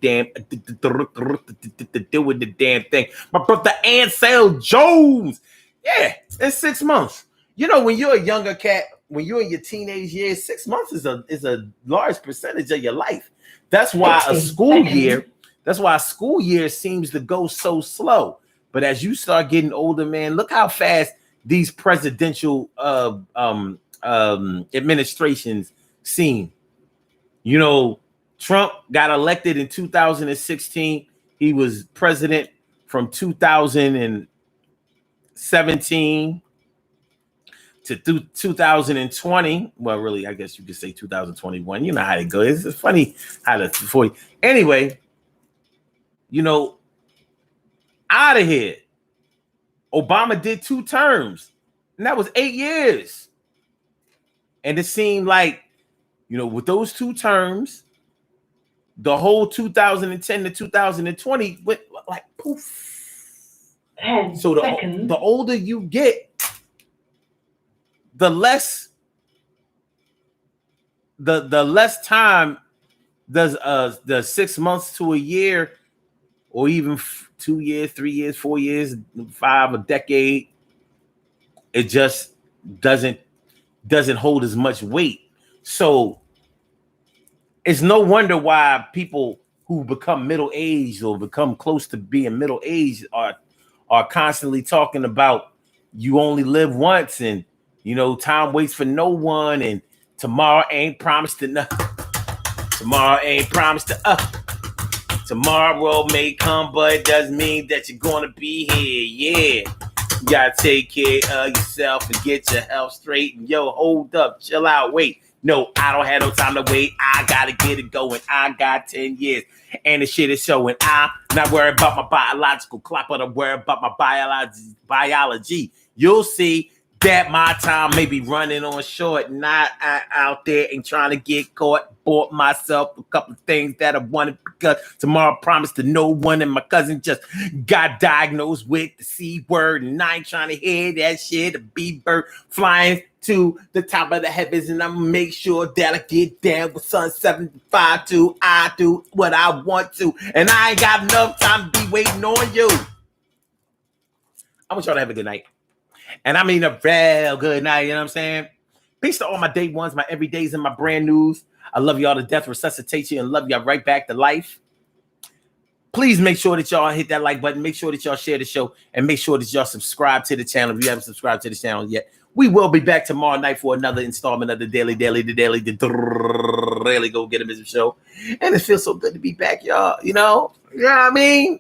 damn thing. My brother Ansel Jones, yeah, it's 6 months. You know, when you're a younger cat, when you're in your teenage years, 6 months is a large percentage of your life. That's why a school year seems to go so slow. But as you start getting older, man, look how fast these presidential administrations seem. You know, Trump got elected in 2016. He was president from 2017 to 2020. Well, really, I guess you could say 2021. You know how it goes. It's funny how the 40. Anyway, you know, out of here. Obama did 2 terms, and that was 8 years. And it seemed like, you know, with those 2 terms, the whole 2010 to 2020 went like poof. 10 so seconds. The older you get, the less time does the 6 months to a year, or even 2 years, 3 years, 4 years, 5, a decade. It just doesn't hold as much weight. So it's no wonder why people who become middle-aged or become close to being middle-aged are constantly talking about you only live once, and you know, time waits for no one, and tomorrow ain't promised to nothing. Tomorrow ain't promised to us. Tomorrow may come, but it doesn't mean that you're gonna be here. Yeah, you gotta take care of yourself and get your health straight. And yo, hold up, chill out, wait. No, I don't have no time to wait. I gotta get it going. I got 10 years, and the shit is showing. I'm not worried about my biological clock, but I'm worried about my biology. You'll see that my time may be running on short, not out there and trying to get caught. Bought myself a couple of things that I wanted because tomorrow promised to no one, and my cousin just got diagnosed with the C word, and I ain't trying to hear that shit. A B-bird flying to the top of the heavens, and I'm gonna make sure that I get down with Sun 752. I do what I want to, and I ain't got enough time to be waiting on you. I want y'all to have a good night. And I mean a real good night, you know what I'm saying? Peace to all my day ones, my everydays, and my brand news. I love y'all to death, resuscitate you, and love y'all right back to life. Please make sure that y'all hit that like button. Make sure that y'all share the show, and make sure that y'all subscribe to the channel if you haven't subscribed to the channel yet. We will be back tomorrow night for another installment of the Daily Go Get 'Em Business Show. And it feels so good to be back, y'all. You know what I mean?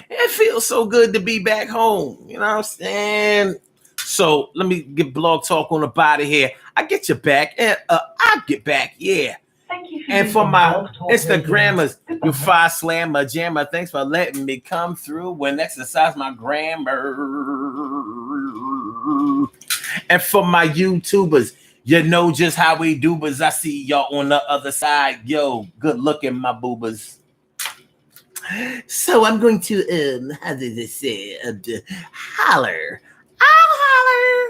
It feels so good to be back home. You know what I'm saying? So let me get Blog Talk on the body here. I get you back, and I'll get back, yeah. Thank you for And for my Blog Talk Instagrammers, Radio. you fire slammer jammer, thanks for letting me come through and exercise my grammar. And for my YouTubers, you know just how we do, but I see y'all on the other side. Yo, good looking, my boobas. So I'm going to, how does it say? Holler. I'll holler.